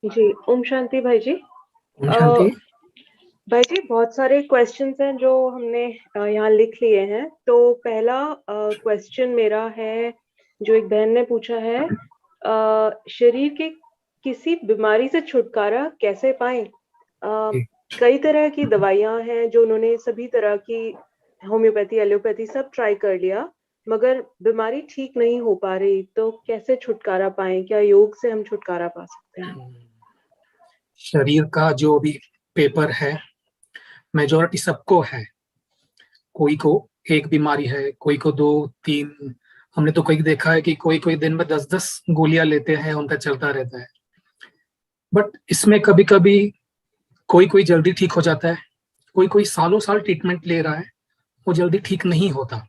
जी, ओम शांति भाई जी। ओम अ, शांति। भाई जी बहुत सारे क्वेश्चंस हैं जो हमने यहाँ लिख लिए हैं। तो पहला क्वेश्चन मेरा है, जो एक बहन ने पूछा है, शरीर के किसी बीमारी से छुटकारा कैसे पाएं? कई तरह की दवाइयाँ हैं जो उन्होंने सभी तरह की होम्योपैथी, एलोपैथी सब ट्राई कर लिया, मगर बीमारी ठीक नहीं हो पा रही। तो कैसे छुटकारा पाएं? क्या योग से हम छुटकारा पा सकते हैं? शरीर का जो भी पेपर है, मेजोरिटी सबको है। कोई को एक बीमारी है, कोई को दो तीन। हमने तो कई देखा है कि कोई कोई दिन में 10-10 गोलियां लेते हैं, उनका चलता रहता है। बट इसमें कभी कभी कोई कोई जल्दी ठीक हो जाता है, कोई कोई सालों साल ट्रीटमेंट ले रहा है, वो जल्दी ठीक नहीं होता।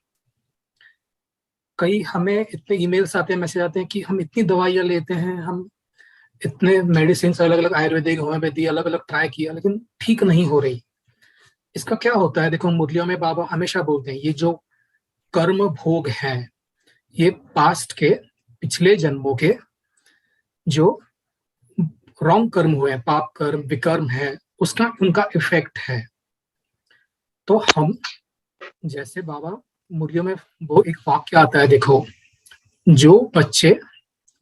कई हमें इतने ईमेल्स आते हैं, मैसेज आते हैं कि हम इतनी दवाइयां लेते हैं, हम इतने मेडिसिन अलग अलग आयुर्वेदिक होम्योपैथी अलग अलग ट्राई किया, लेकिन ठीक नहीं हो रही। इसका क्या होता है? देखो, मुरलियों में बाबा हमेशा बोलते हैं ये जो कर्म भोग है, ये पास्ट के, पिछले जन्मों के जो रॉन्ग कर्म हुए हैं, पाप कर्म विकर्म है, उसका उनका इफेक्ट है। तो हम, जैसे बाबा मुरलियों में वो एक वाक्य आता है, देखो, जो बच्चे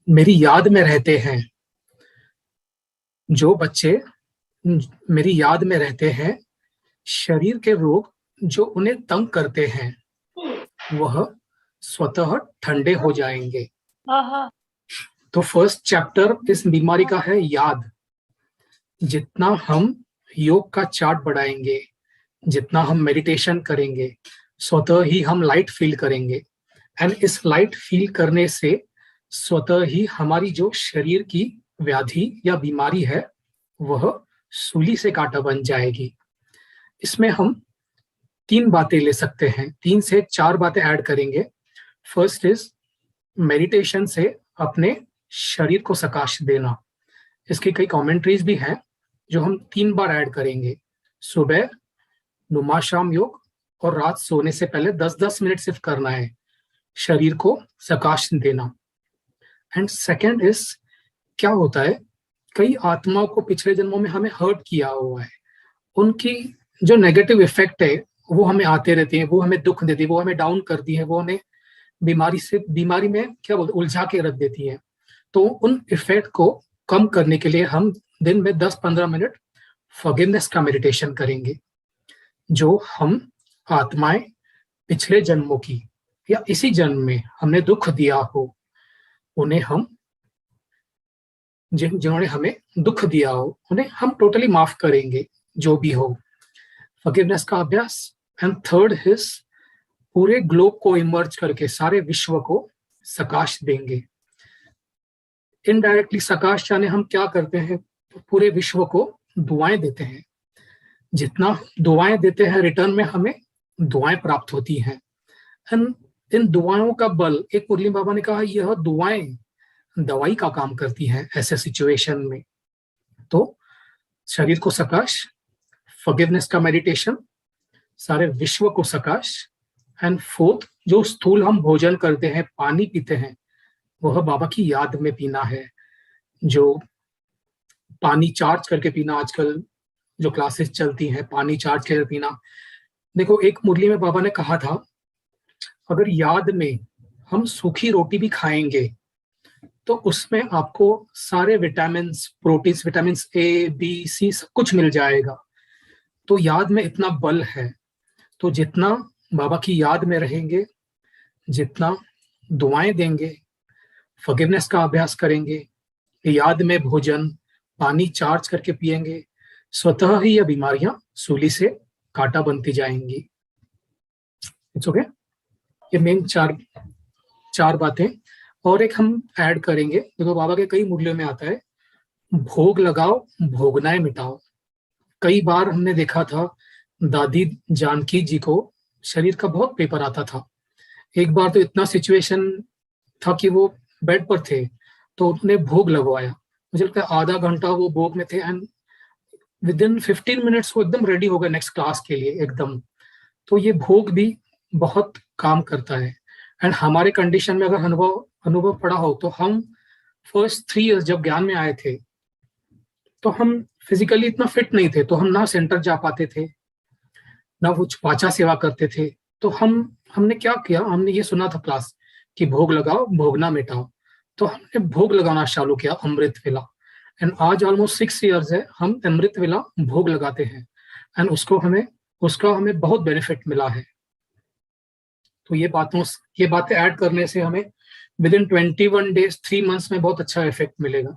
मेरी याद में रहते हैं, जो बच्चे मेरी याद में रहते हैं, शरीर के रोग जो उन्हें तंग करते हैं वह स्वतः ठंडे हो जाएंगे। तो फर्स्ट चैप्टर इस बीमारी का है याद। जितना हम योग का चार्ट बढ़ाएंगे, जितना हम मेडिटेशन करेंगे, स्वतः ही हम लाइट फील करेंगे। एंड इस लाइट फील करने से स्वतः ही हमारी जो शरीर की व्याधि या बीमारी है वह सूली से कांटा बन जाएगी। इसमें हम 3 बातें ले सकते हैं, 3 से 4 बातें ऐड करेंगे। फर्स्ट इज मेडिटेशन से अपने शरीर को सकाश देना। इसकी कई कमेंट्रीज भी हैं जो हम 3 बार ऐड करेंगे। सुबह, नुमाशाम योग, और रात सोने से पहले 10-10 मिनट सिर्फ करना है, शरीर को सकाश देना। एंड सेकेंड इज, क्या होता है, कई आत्माओं को पिछले जन्मों में हमें हर्ट किया हुआ है, उनकी जो नेगेटिव इफेक्ट है वो हमें आते रहते हैं, वो हमें दुख देती है, वो हमें डाउन करती है, वो हमें बीमारी में क्या बोलते उलझा के रख देती है। तो उन इफेक्ट को कम करने के लिए हम दिन में 10-15 मिनट फॉरगिवनेस का मेडिटेशन करेंगे। जो हम आत्माएं पिछले जन्मों की या इसी जन्म में हमने दुख दिया हो, उन्हें हम, जिन्होंने हमें दुख दिया हो, उन्हें हम टोटली माफ करेंगे, जो भी हो। फॉरगिवनेस का अभ्यास। एंड थर्ड इज, पूरे ग्लोब को इमर्ज करके सारे विश्व को सकाश देंगे। इनडायरेक्टली सकाश यानी हम क्या करते हैं, पूरे विश्व को दुआएं देते हैं। जितना दुआएं देते हैं, रिटर्न में हमें दुआएं प्राप्त होती हैं। एंड इन दुआओं का बल, एक मुरली बाबा ने कहा, यह दुआएं दवाई का काम करती हैं ऐसे सिचुएशन में। तो शरीर को सकाश, फॉरगिवनेस का मेडिटेशन, सारे विश्व को सकाश। एंड फोर्थ, जो स्थूल हम भोजन करते हैं, पानी पीते हैं, वह बाबा की याद में पीना है। जो पानी चार्ज करके पीना, आजकल जो क्लासेस चलती हैं पानी चार्ज करके पीना। देखो, एक मुरली में बाबा ने कहा था, अगर याद में हम सूखी रोटी भी खाएंगे तो उसमें आपको सारे vitamin, proteins, vitamin A B C सब कुछ मिल जाएगा। तो याद में इतना बल है। तो जितना बाबा की याद में रहेंगे, जितना दुआएं देंगे, फॉरगिवनेस का अभ्यास करेंगे, याद में भोजन, पानी चार्ज करके पिएंगे, स्वतः ही यह बीमारियां सूली से कांटा बनती जाएंगी। It's okay. ये मेन चार बातें। और एक हम ऐड करेंगे, देखो बाबा के कई मुरलियों में आता है, भोग लगाओ, भोगनाएं मिटाओ। कई बार हमने देखा था, दादी जानकी जी को शरीर का बहुत पेपर आता था। एक बार तो इतना सिचुएशन था कि वो बेड पर थे, तो उन्होंने भोग लगवाया। मुझे लगता है आधा घंटा वो भोग में थे, एंड विद इन 15 मिनट्स वो एकदम रेडी हो गए नेक्स्ट क्लास के लिए एकदम। तो ये भोग भी बहुत काम करता है। एंड हमारे कंडीशन में अगर अनुभव पड़ा हो, तो हम फर्स्ट 3 इयर्स जब ज्ञान में आए थे, तो हम फिजिकली इतना फिट नहीं थे, तो हम ना सेंटर जा पाते थे, ना कुछ वाचा सेवा करते थे। तो हमने क्या किया, हमने ये सुना था क्लास कि भोग लगाओ भोग ना मिटाओ, तो हमने भोग लगाना चालू किया अमृत वेला। एंड आज ऑलमोस्ट 6 years है हम अमृत वेला भोग लगाते हैं, एंड उसका हमें बहुत बेनिफिट मिला है। तो ये बातें ऐड करने से हमें विद इन 21 days 3 months में बहुत अच्छा इफेक्ट मिलेगा।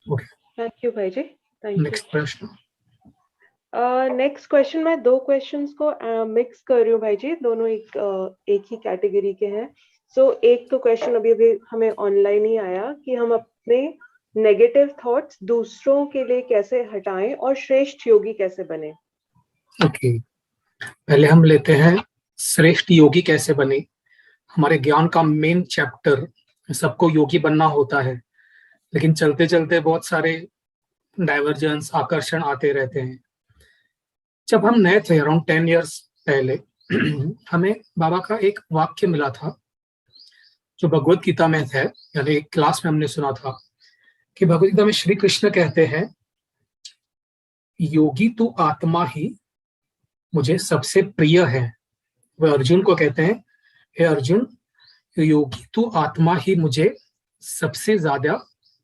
ओके, थैंक यू भाई जी, थैंक यू। नेक्स्ट प्रश्न। नेक्स्ट क्वेश्चन, मैं 2 क्वेश्चंस को मिक्स कर रही हूँ भाई जी, दोनों एक ही कैटेगरी के हैं। सो एक तो क्वेश्चन अभी हमें ऑनलाइन ही आया कि हम अपने नेगेटिव थॉट्स दूसरों के लिए कैसे हटाएं और श्रेष्ठ योगी कैसे बने। ओके, पहले हम लेते हैं श्रेष्ठ योगी कैसे बने। हमारे ज्ञान का मेन चैप्टर, सबको योगी बनना होता है, लेकिन चलते चलते बहुत सारे डाइवर्जेंस आकर्षण आते रहते हैं। जब हम नए थे अराउंड 10 years पहले हमें बाबा का एक वाक्य मिला था जो भगवत गीता में है, यानी एक क्लास में हमने सुना था कि भगवत गीता में श्री कृष्ण कहते हैं, योगी तू आत्मा ही मुझे सबसे प्रिय है। वह अर्जुन को कहते हैं, हे अर्जुन, योगी तू आत्मा ही मुझे सबसे ज्यादा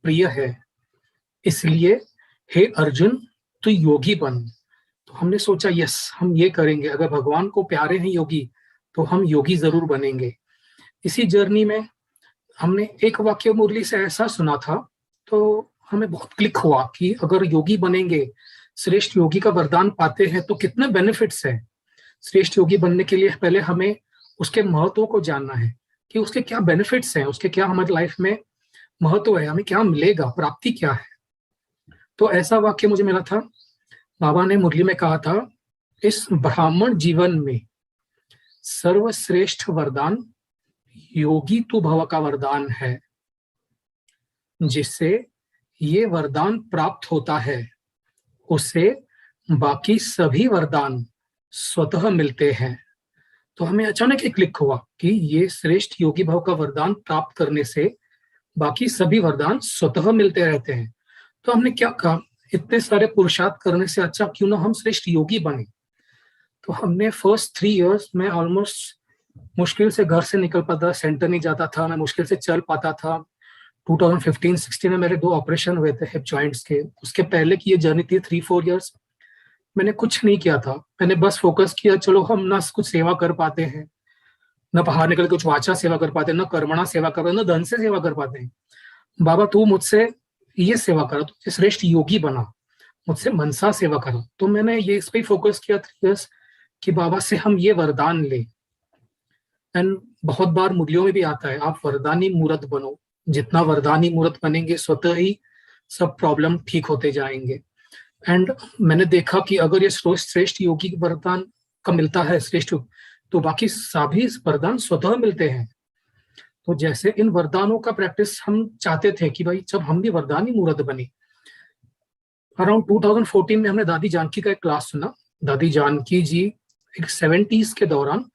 प्रिय है, इसलिए हे अर्जुन तू योगी बन। तो हमने सोचा यस, हम ये करेंगे, अगर भगवान को प्यारे हैं योगी तो हम योगी जरूर बनेंगे। इसी जर्नी में हमने एक वाक्य मुरली से ऐसा सुना था, तो हमें बहुत क्लिक हुआ कि अगर योगी बनेंगे, श्रेष्ठ योगी का वरदान पाते हैं तो कितने बेनिफिट्स हैं। श्रेष्ठ योगी बनने के लिए पहले हमें उसके महत्व को जानना है कि उसके क्या बेनिफिट्स हैं, उसके क्या हमारी लाइफ में महत्व है, हमें क्या मिलेगा, प्राप्ति क्या है। तो ऐसा वाक्य मुझे मिला था, बाबा ने मुरली में कहा था, इस ब्राह्मण जीवन में सर्वश्रेष्ठ वरदान योगी तू भव का वरदान है। जिससे ये वरदान प्राप्त होता है उसे बाकी सभी वरदान स्वतः मिलते हैं। तो हमें अचानक एक क्लिक हुआ कि ये श्रेष्ठ योगी भाव का वरदान प्राप्त करने से बाकी सभी वरदान स्वतः मिलते रहते हैं। तो हमने क्या कहा, इतने सारे पुरुषार्थ करने से अच्छा क्यों ना हम श्रेष्ठ योगी बने। तो हमने फर्स्ट 3 years में ऑलमोस्ट मुश्किल से घर से निकल पाता, सेंटर नहीं जाता था, मैं मुश्किल से चल पाता था। 2015-16 में मेरे 2 ऑपरेशन हुए थे हिप जॉइंट्स के। उसके पहले की ये जर्नी थी 3-4 years, मैंने कुछ नहीं किया था। मैंने बस फोकस किया, चलो हम ना कुछ सेवा कर पाते हैं, न बाहर निकल के कुछ वाचा सेवा कर पाते हैं, न कर्मणा सेवा कर पाते हैं, न धन से सेवा कर पाते हैं। बाबा तू मुझसे ये सेवा करा, तू श्रेष्ठ योगी बना, मुझसे मनसा सेवा करा। तो मैंने ये इस पे फोकस किया 3 years कि बाबा से हम ये वरदान ले। एंड बहुत बार मुरलियों में भी आता है, आप वरदानी मूर्त बनो। जितना वरदानी मूर्त बनेंगे स्वतः ही सब प्रॉब्लम ठीक होते जाएंगे। एंड मैंने देखा कि अगर ये श्रेष्ठ योगी वरदान का मिलता है श्रेष्ठ, तो बाकी सभी वरदान स्वतः मिलते हैं। तो जैसे इन वरदानों का प्रैक्टिस हम चाहते थे कि भाई जब हम भी वरदानी मूर्त बने। अराउंड 2014 में हमने दादी जानकी का एक क्लास सुना। दादी जानकी जी एक 70s के दौरान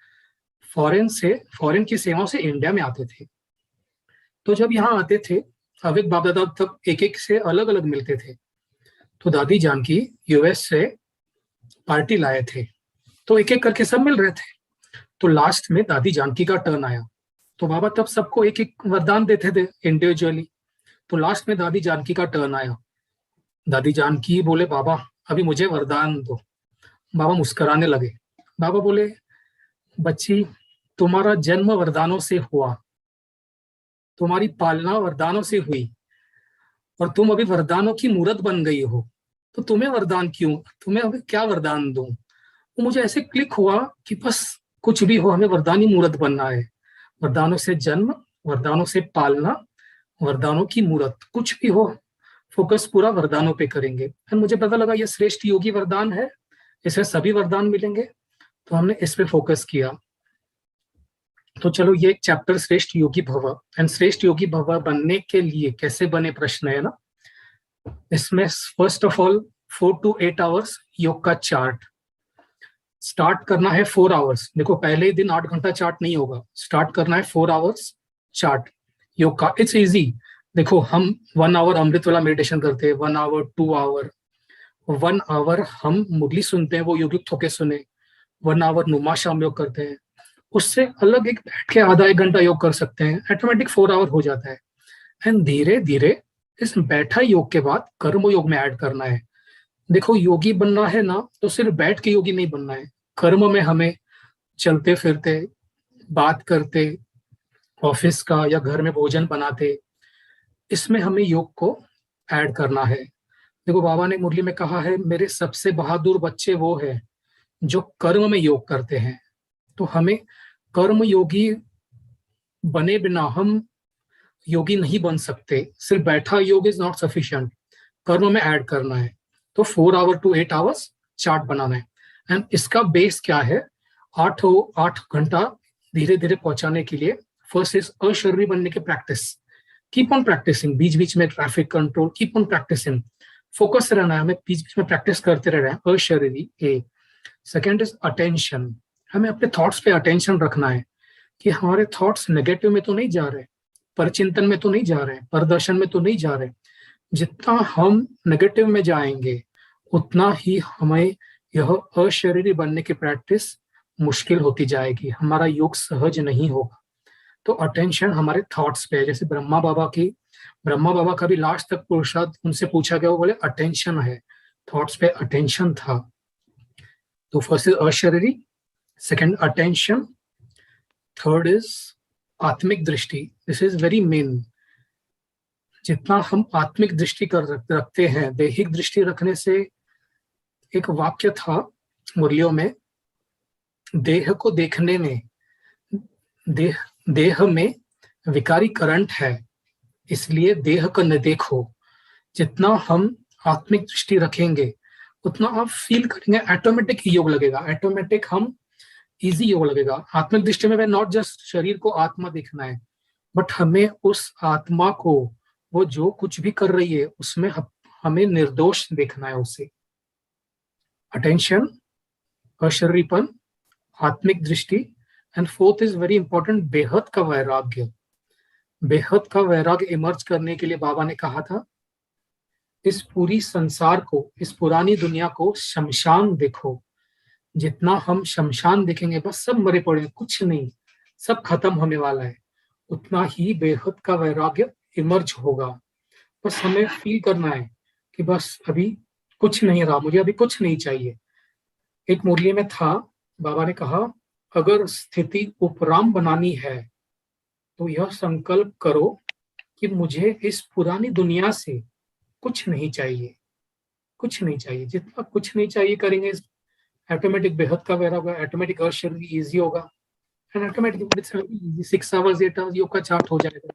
फॉरेन की सेवाओं से इंडिया में आते थे। तो जब यहाँ आते थे, अविक बाप दादा तब एक एक से अलग अलग मिलते थे। तो दादी जानकी यूएस से पार्टी लाए थे, तो एक एक करके सब मिल रहे थे। तो लास्ट में दादी जानकी का टर्न आया, तो बाबा तब सबको एक एक वरदान देते थे इंडिविजुअली। तो लास्ट में दादी जानकी का टर्न आया। दादी जानकी बोले, बाबा अभी मुझे वरदान दो। बाबा मुस्कुराने लगे। बाबा बोले, बच्ची तुम्हारा जन्म वरदानों से हुआ, तुम्हारी पालना वरदानों से हुई, और तुम अभी वरदानों की मूर्त बन गई हो, तो तुम्हें वरदान क्यों, तुम्हें अभी क्या वरदान दूं। तो मुझे ऐसे क्लिक हुआ कि बस कुछ भी हो, हमें वरदानी मूर्त बनना है। वरदानों से जन्म, वरदानों से पालना, वरदानों की मूर्त, कुछ भी हो फोकस पूरा वरदानों पे करेंगे। फिर मुझे पता लगा ये श्रेष्ठ योगी वरदान है, इसमें सभी वरदान मिलेंगे, तो हमने इस पे फोकस किया। तो चलो ये एक चैप्टर श्रेष्ठ योगी भव। एंड श्रेष्ठ योगी भव बनने के लिए कैसे बने प्रश्न है ना। इसमें first of all 4 to 8 hours योग का चार्ट स्टार्ट करना है। 4 hours, देखो पहले ही दिन 8 घंटा चार्ट नहीं होगा, स्टार्ट करना है 4 hours चार्ट योग का। इट्स इजी, देखो हम 1 आवर अमृत वाला मेडिटेशन करते हैं, 1 आवर, 2 आवर। 1 आवर हम मुरली सुनते हैं, वो योगिक होके सुने। 1 आवर नुमा शाम योग करते हैं। उससे अलग एक बैठ के आधा 1 घंटा योग कर सकते हैं, ऑटोमेटिक 4 आवर हो जाता है। एंड धीरे धीरे इस बैठा योग के बाद कर्म योग में ऐड करना है। देखो योगी बनना है ना, तो सिर्फ बैठ के योगी नहीं बनना है। कर्म में हमें चलते फिरते, बात करते, ऑफिस का या घर में भोजन बनाते, इसमें हमें योग को ऐड करना है। देखो बाबा ने मुरली में कहा है, मेरे सबसे बहादुर बच्चे वो है जो कर्म में योग करते हैं। तो हमें कर्म योगी बने बिना हम योगी नहीं बन सकते। सिर्फ बैठा योग इज नॉट सफिशिएंट, कर्म में ऐड करना है। तो 4 आवर to 8 आवर्स चार्ट बनाना है। एंड इसका बेस क्या है? 8 घंटा धीरे धीरे पहुंचाने के लिए फर्स्ट इज अशरीरी बनने की प्रैक्टिस। कीप ऑन प्रैक्टिसिंग, बीच बीच में traffic control, keep on practicing, focus रहना है, हमें बीच बीच में प्रैक्टिस करते रहना है। अशरीरी ए। सेकेंड इज अटेंशन, हमें अपने थॉट्स पे अटेंशन रखना है कि हमारे थॉट्स नेगेटिव में तो नहीं जा रहे, परचिंतन में तो नहीं जा रहे, परदर्शन में तो नहीं जा रहे। जितना हम नेगेटिव में जाएंगे उतना ही हमें यह अशरीरी बनने की प्रैक्टिस मुश्किल होती जाएगी, हमारा योग सहज नहीं होगा। तो अटेंशन हमारे थॉट्स पे है। जैसे ब्रह्मा बाबा का भी लास्ट तक पुरुषार्थ उनसे पूछा गया, वो बोले अटेंशन है, थॉट्स पे अटेंशन था। तो फर्स्ट इज अशरीरी, सेकंड अटेंशन, थर्ड इज आत्मिक दृष्टि। This is very main. जितना हम आत्मिक दृष्टि रखते हैं, दैहिक दृष्टि रखने से, एक वाक्य था मुरलियों में, देह को देखने में, देह में विकारी करंट है, इसलिए देह को न देखो। जितना हम आत्मिक दृष्टि रखेंगे उतना आप फील करेंगे, ऑटोमेटिक योग लगेगा, ऑटोमेटिक हम इजी योग लगेगा। आत्मिक दृष्टि में नॉट जस्ट शरीर को आत्मा देखना है, बट हमें उस आत्मा को, वो जो कुछ भी कर रही है उसमें हमें निर्दोष देखना है उसे। अटेंशन, अशरीरीपन, आत्मिक दृष्टि, and fourth is very important, बेहद का वैराग्य। बेहद का वैराग्य इमर्ज करने के लिए बाबा ने कहा था, इस पूरी संसार को, इस पुरानी दुनिया को शमशान देखो। जितना हम शमशान देखेंगे, बस सब मरे पड़े, कुछ नहीं, सब खत्म होने वाला है, उतना ही बेहद का वैराग्य इमर्ज होगा। बस हमें फील करना है कि बस अभी कुछ नहीं रहा, मुझे अभी कुछ नहीं चाहिए। एक मुरली में था, बाबा ने कहा, अगर स्थिति उपराम बनानी है तो यह संकल्प करो कि मुझे इस पुरानी दुनिया से कुछ नहीं चाहिए, कुछ नहीं चाहिए। जितना कुछ नहीं चाहिए करेंगे, ऑटोमेटिक बेहद का वैराग्य, ऑटोमेटिक अशरीरी इजी होगा, एंड ऑटोमेटिक 6 आवर्स 8 आवर्स योग का चार्ट हो जाएगा,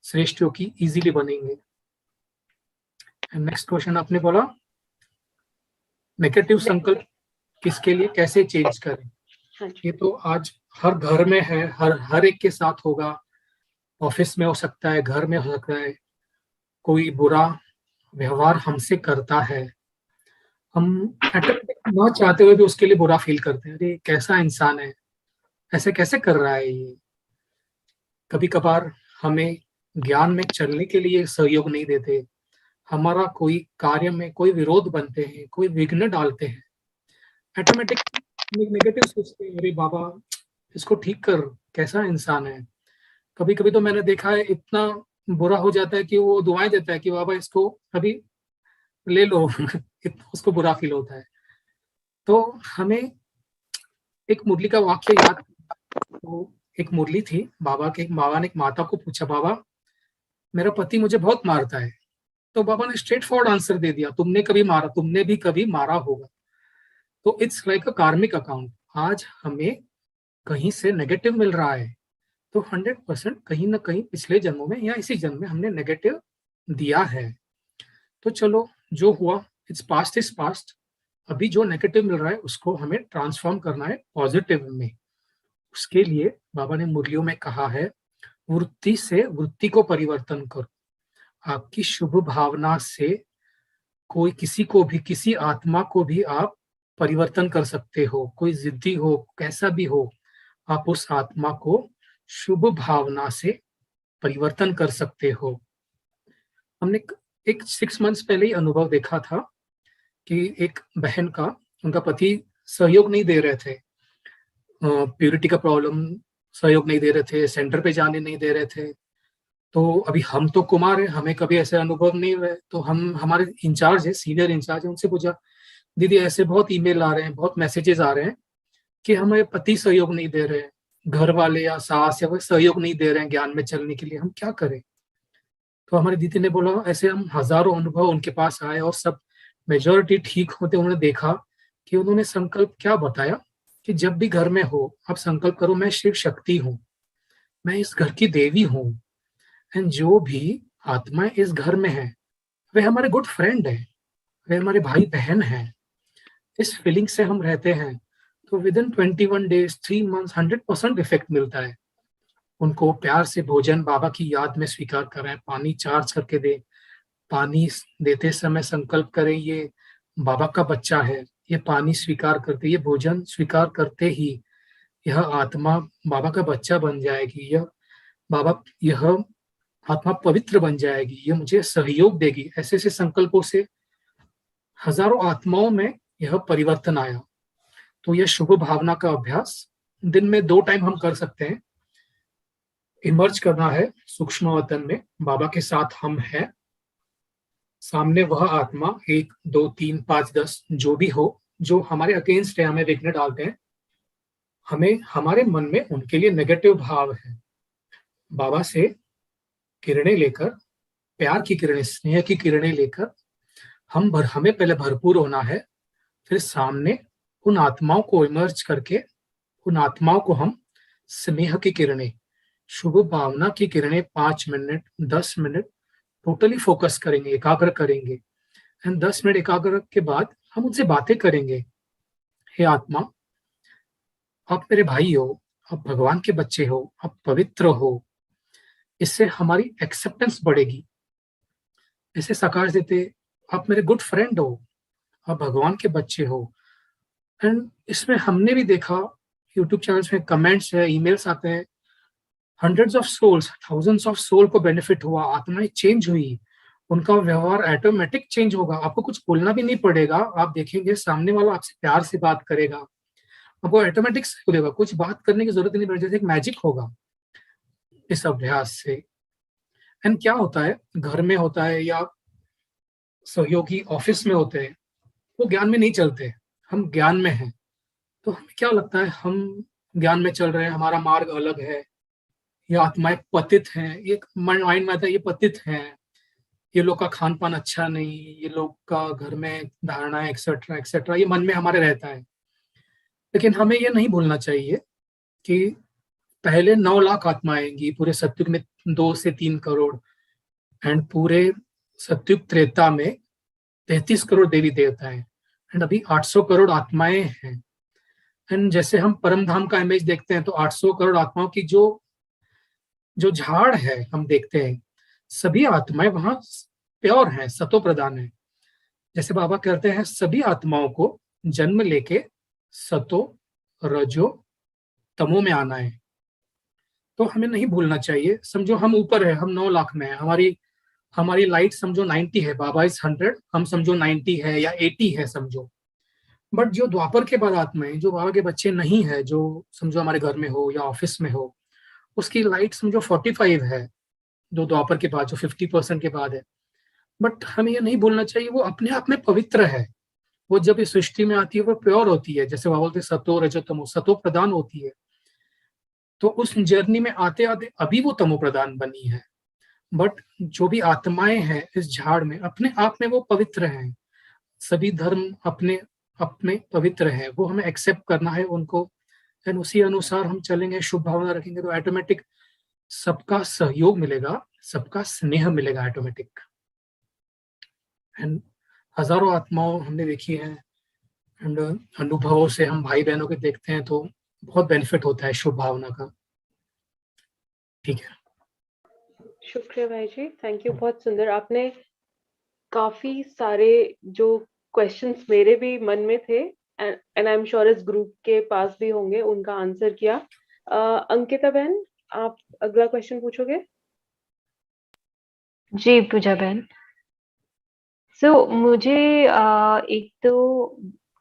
श्रेष्ठ योगी इजीली बनेंगे। नेक्स्ट क्वेश्चन आपने बोला, नेगेटिव संकल्प किसके लिए, कैसे चेंज करें? ये तो आज हर घर में है, हर एक के साथ होगा। ऑफिस में हो सकता है, घर में हो सकता है, कोई बुरा व्यवहार हमसे करता है, हम न चाहते हुए भी उसके लिए बुरा फील करते हैं, अरे कैसा इंसान है, ऐसे कैसे कर रहा है ये। कभी कभार हमें ज्ञान में चलने के लिए सहयोग नहीं देते, हमारा कोई कार्य में कोई विरोध बनते हैं, कोई विघ्न डालते हैं, ऑटोमेटिक नेगेटिव सोचते हैं, अरे बाबा इसको ठीक कर, कैसा इंसान है। कभी कभी तो मैंने देखा है, इतना बुरा हो जाता है कि वो दुआएं देता है कि बाबा इसको अभी ले लो इतना उसको बुरा फील होता है। तो हमें एक मुरली का वाक्य याद, तो एक मुरली थी, बाबा ने एक माता को पूछा, बाबा मेरा पति मुझे बहुत मारता है। तो बाबा ने स्ट्रेट फॉरवर्ड आंसर दे दिया, तुमने कभी मारा, तुमने भी कभी मारा होगा। तो इट्स लाइक अ कार्मिक अकाउंट। आज हमें कहीं से नेगेटिव मिल रहा है, तो 100% कहीं ना कहीं पिछले जन्मों में या इसी जन्म में हमने नेगेटिव दिया है। तो चलो जो हुआ, इट्स पास्ट इज पास्ट। अभी जो नेगेटिव मिल रहा है उसको हमें ट्रांसफॉर्म करना है पॉजिटिव में। उसके लिए बाबा ने मुरलियों में कहा है, वृत्ति से वृत्ति को परिवर्तन करो। आपकी शुभ भावना से कोई किसी को भी, किसी आत्मा को भी आप परिवर्तन कर सकते हो। कोई जिद्दी हो, कैसा भी हो, आप उस आत्मा को शुभ भावना से परिवर्तन कर सकते हो। हमने एक 6 मंथ्स पहले ही अनुभव देखा था कि एक बहन का, उनका पति सहयोग नहीं दे रहे थे, प्यूरिटी का प्रॉब्लम, सहयोग नहीं दे रहे थे, सेंटर पे जाने नहीं दे रहे थे। तो अभी हम तो कुमार हैं, हमें कभी ऐसे अनुभव नहीं हुए, तो हम, हमारे इंचार्ज है, सीनियर इंचार्ज है, उनसे पूछा, दीदी ऐसे बहुत ईमेल आ रहे हैं, बहुत मैसेजेस आ रहे हैं कि हमें पति सहयोग नहीं दे रहे हैं, घर वाले या सास या कोई सहयोग नहीं दे रहे हैं ज्ञान में चलने के लिए, हम क्या करें? तो हमारी दीदी ने बोला, ऐसे हम हजारों अनुभव उनके पास आए और सब मेजोरिटी ठीक होते उन्होंने देखा कि उन्होंने संकल्प क्या बताया कि जब भी घर में हो आप संकल्प करो, मैं शिव शक्ति हूँ, मैं इस घर की देवी हूँ, एंड जो भी आत्माएं इस घर में है वे हमारे गुड फ्रेंड है, वे हमारे भाई बहन हैं। इस फीलिंग से हम रहते हैं तो with in 21 days, 3 months 100% effect मिलता है। उनको प्यार से भोजन बाबा की याद में स्वीकार करें, पानी चार्ज करके दे, पानी देते समय संकल्प करें ये बाबा का बच्चा है, ये पानी स्वीकार करते, ये भोजन स्वीकार करते ही यह आत्मा बाबा का बच्चा बन जाएगी, यह आत्मा पवित्र बन जाएगी, ये मुझे सहयोग देगी। ऐसे ऐसे संकल्पों से हजारों आत्माओं में यह परिवर्तन आया। तो यह शुभ भावना का अभ्यास दिन में 2 टाइम हम कर सकते हैं। इमर्ज करना है सूक्ष्म वतन में, बाबा के साथ हम हैं, सामने वह आत्मा 1 2 3 5 10 जो भी हो, जो हमारे अगेंस्ट है, हमें विघ्न डालते हैं, हमें हमारे मन में उनके लिए नेगेटिव भाव है, बाबा से किरणें लेकर, प्यार की किरणें, स्नेह की किरणें लेकर हमें पहले भरपूर होना है, फिर सामने उन आत्माओं को इमर्ज करके उन आत्माओं को हम स्नेह की किरणें, शुभ भावना की किरणें 5 मिनट 10 मिनट टोटली फोकस करेंगे, एकाग्र करेंगे, एंड 10 मिनट एकाग्र के बाद हम उनसे बातें करेंगे। हे आत्मा, आप मेरे भाई हो, आप भगवान के बच्चे हो, आप पवित्र हो, इससे हमारी एक्सेप्टेंस बढ़ेगी। ऐसे साकार देते, आप मेरे गुड फ्रेंड हो, आप भगवान के बच्चे हो। एंड इसमें हमने भी देखा, यूट्यूब चैनल्स में कमेंट्स है, ईमेल्स आते हैं, hundreds of souls, thousands of soul को बेनिफिट हुआ, आत्माएं चेंज हुई, उनका व्यवहार ऑटोमेटिक चेंज होगा, आपको कुछ बोलना भी नहीं पड़ेगा, आप देखेंगे सामने वाला आपसे प्यार से बात करेगा, आपको ऑटोमेटिक बोलेगा, कुछ बात करने की जरूरत नहीं पड़ेगी, जैसे एक मैजिक होगा इस अभ्यास से। एंड क्या होता है, घर में होता है या सहयोगी ऑफिस में होते हैं, वो ज्ञान में नहीं चलते, हम ज्ञान में हैं, तो हमें क्या लगता है हम ज्ञान में चल रहे हैं, हमारा मार्ग अलग है, ये आत्माएं पतित हैं, ये माइंड में आता है ये पतित हैं, ये लोग का खान पान अच्छा नहीं, ये लोग का घर में धारणा एक्सेट्रा एक्सेट्रा, ये मन में हमारे रहता है। लेकिन हमें ये नहीं भूलना चाहिए कि पहले 9 लाख आत्माएं आएंगी पूरे सत्युग में, 2 से 3 करोड़, एंड पूरे सत्युग त्रेता में 33 करोड़ देवी देवता है, एंड अभी 800 करोड़ आत्माएं हैं। एंड जैसे हम परम धाम का इमेज देखते हैं तो 800 करोड़ आत्माओं की जो जो झाड़ है हम देखते हैं, सभी आत्माएं वहां प्योर हैं, सतो प्रधान है। जैसे बाबा कहते हैं सभी आत्माओं को जन्म लेके सतो रजो तमो में आना है, तो हमें नहीं भूलना चाहिए। समझो हम ऊपर है, हम 9 लाख में है, हमारी हमारी लाइट समझो 90 है, बाबा इज 100, हम समझो 90 है या 80 है समझो। बट जो द्वापर के बाद आत्माएं, जो बाबा के बच्चे नहीं है, जो समझो हमारे घर में हो या ऑफिस में हो, उसकी लाइट समझो 45 है, जो द्वापर के बाद, जो 50% के बाद है। बट हमें ये नहीं भूलना चाहिए वो अपने आप में पवित्र है, वो जब इस सृष्टि में आती है वो प्योर होती है, जैसे बाबा बोलते सतो रजतमो, सतो प्रधान होती है। तो उस जर्नी में आते आते अभी वो तमो प्रधान बनी है, बट जो भी आत्माएं हैं इस झाड़ में अपने आप में वो पवित्र हैं, सभी धर्म अपने अपने पवित्र हैं, वो हमें एक्सेप्ट करना है उनको, एंड उसी अनुसार हम चलेंगे, शुभ भावना रखेंगे, तो ऑटोमेटिक सबका सहयोग मिलेगा, सबका स्नेह मिलेगा ऑटोमेटिक। एंड हजारों आत्माओं हमने देखी है, एंड अनुभवों से हम भाई बहनों के देखते हैं तो बहुत बेनिफिट होता है शुभ भावना का। ठीक है, शुक्रिया भाई जी, थैंक यू, बहुत सुंदर। आपने काफी सारे जो क्वेश्चंस मेरे भी मन में थे, एंड आई एम श्योर इस ग्रुप के पास भी होंगे, उनका आंसर किया। अंकिता बहन, आप अगला क्वेश्चन पूछोगे? जी पूजा बहन। मुझे एक तो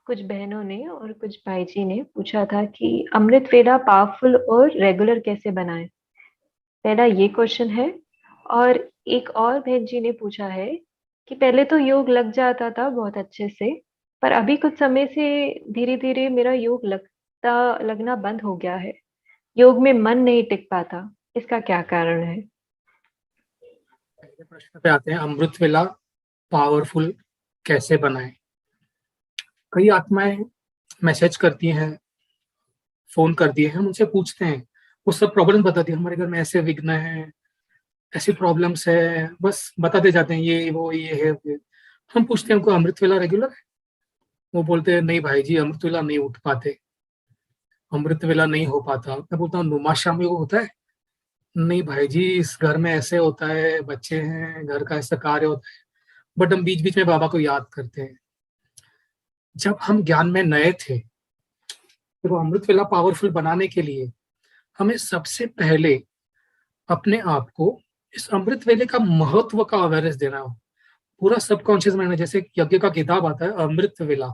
कुछ बहनों ने और कुछ भाई जी ने पूछा था कि अमृत वेला पावरफुल और रेगुलर कैसे बनाएं। पहला ये क्वेश्चन है। और एक और बहन जी ने पूछा है कि पहले तो योग लग जाता था बहुत अच्छे से, पर अभी कुछ समय से धीरे धीरे मेरा योग लगना बंद हो गया है। योग में मन नहीं टिक पाता, इसका क्या कारण है? पहले प्रश्न पे आते हैं, अमृत वेला पावरफुल कैसे बनाएं। कई आत्माएं मैसेज करती हैं, फोन कर दिए हैं, हम उनसे पूछते हैं, वो सब प्रॉब्लम बताती है, हमारे घर में ऐसे विघ्न है, ऐसी प्रॉब्लम्स है, बस बताते जाते हैं, ये वो ये है ये। हम पूछते हैं उनको, अमृत वेला रेगुलर है? वो बोलते हैं नहीं भाई जी, अमृत वेला नहीं उठ पाते, अमृत वेला नहीं हो पाता। मैं बोलता हूँ नुमा शामी को होता है? नहीं भाई जी, इस घर में ऐसे होता है, बच्चे हैं, घर का ऐसा कार्य होता है। बट हम बीच बीच में बाबा को याद करते हैं। जब हम ज्ञान में नए थे, तो वो अमृत वेला पावरफुल बनाने के लिए हमें सबसे पहले अपने आप को इस अमृत वेले का महत्व का अवेयरनेस देना हो। पूरा सबकॉन्शियस माइंड, जैसे यज्ञ का किताब आता है अमृत वेला,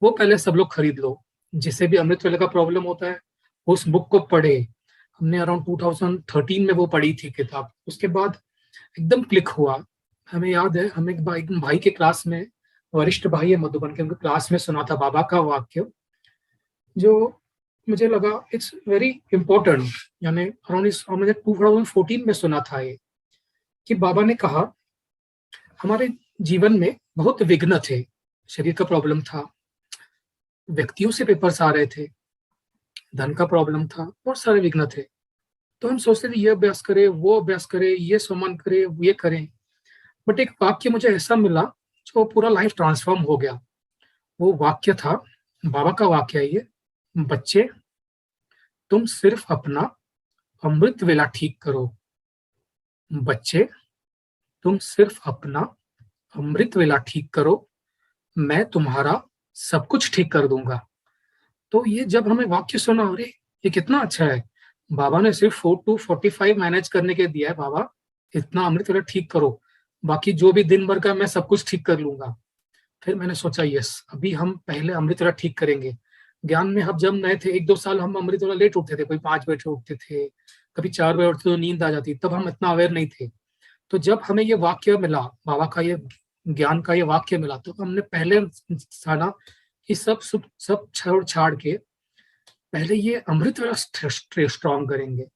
वो पहले सब लोग खरीद लो। जिसे भी अमृत वेले का प्रॉब्लम होता है, उस बुक को पढ़े। हमने अराउंड 2013 में वो पढ़ी थी किताब, उसके बाद एकदम क्लिक हुआ। हमें याद है, हमें एक भाई के क्लास में, वरिष्ठ भाई है मधुबन के, उनके क्लास में सुना था बाबा का वाक्य, जो मुझे लगा इट्स वेरी इंपॉर्टेंट। यानी अराउंड इस मुझे 2014 में सुना था ये, कि बाबा ने कहा हमारे जीवन में बहुत विघ्न थे, शरीर का प्रॉब्लम था, व्यक्तियों से पेपर्स आ रहे थे, धन का प्रॉब्लम था, बहुत सारे विघ्न थे। तो हम सोचते थे ये अभ्यास करें, वो अभ्यास करें, ये सुमन करें, ये करें। बट एक वाक्य मुझे ऐसा मिला जो पूरा लाइफ ट्रांसफॉर्म हो गया। वो वाक्य था, बाबा का वाक्य है ये, बच्चे तुम सिर्फ अपना अमृत वेला ठीक करो, बच्चे तुम सिर्फ अपना अमृत वेला ठीक करो, मैं तुम्हारा सब कुछ ठीक कर दूंगा। तो ये जब हमें वाक्य सुना, अरे ये कितना अच्छा है, बाबा ने सिर्फ 4 to 45 मैनेज करने के दिया है, बाबा इतना अमृत वेला ठीक करो, बाकी जो भी दिन भर का मैं सब कुछ ठीक कर लूंगा। फिर मैंने सोचा यस, अभी हम पहले अमृत वेला ठीक करेंगे। ज्ञान में हम जब नए थे, 1-2 साल हम अमृत वेला लेट उठते थे, कोई 5 बजे उठते थे, कभी 4 बजे उठते तो नींद आ जाती, तब हम इतना अवेयर नहीं थे। तो जब हमें ये वाक्य मिला, बाबा का ये ज्ञान का ये वाक्य मिला, तो हमने पहले साना कि सब छोड़ छाड़ के पहले ये अमृत वेला स्ट्रॉन्ग करेंगे।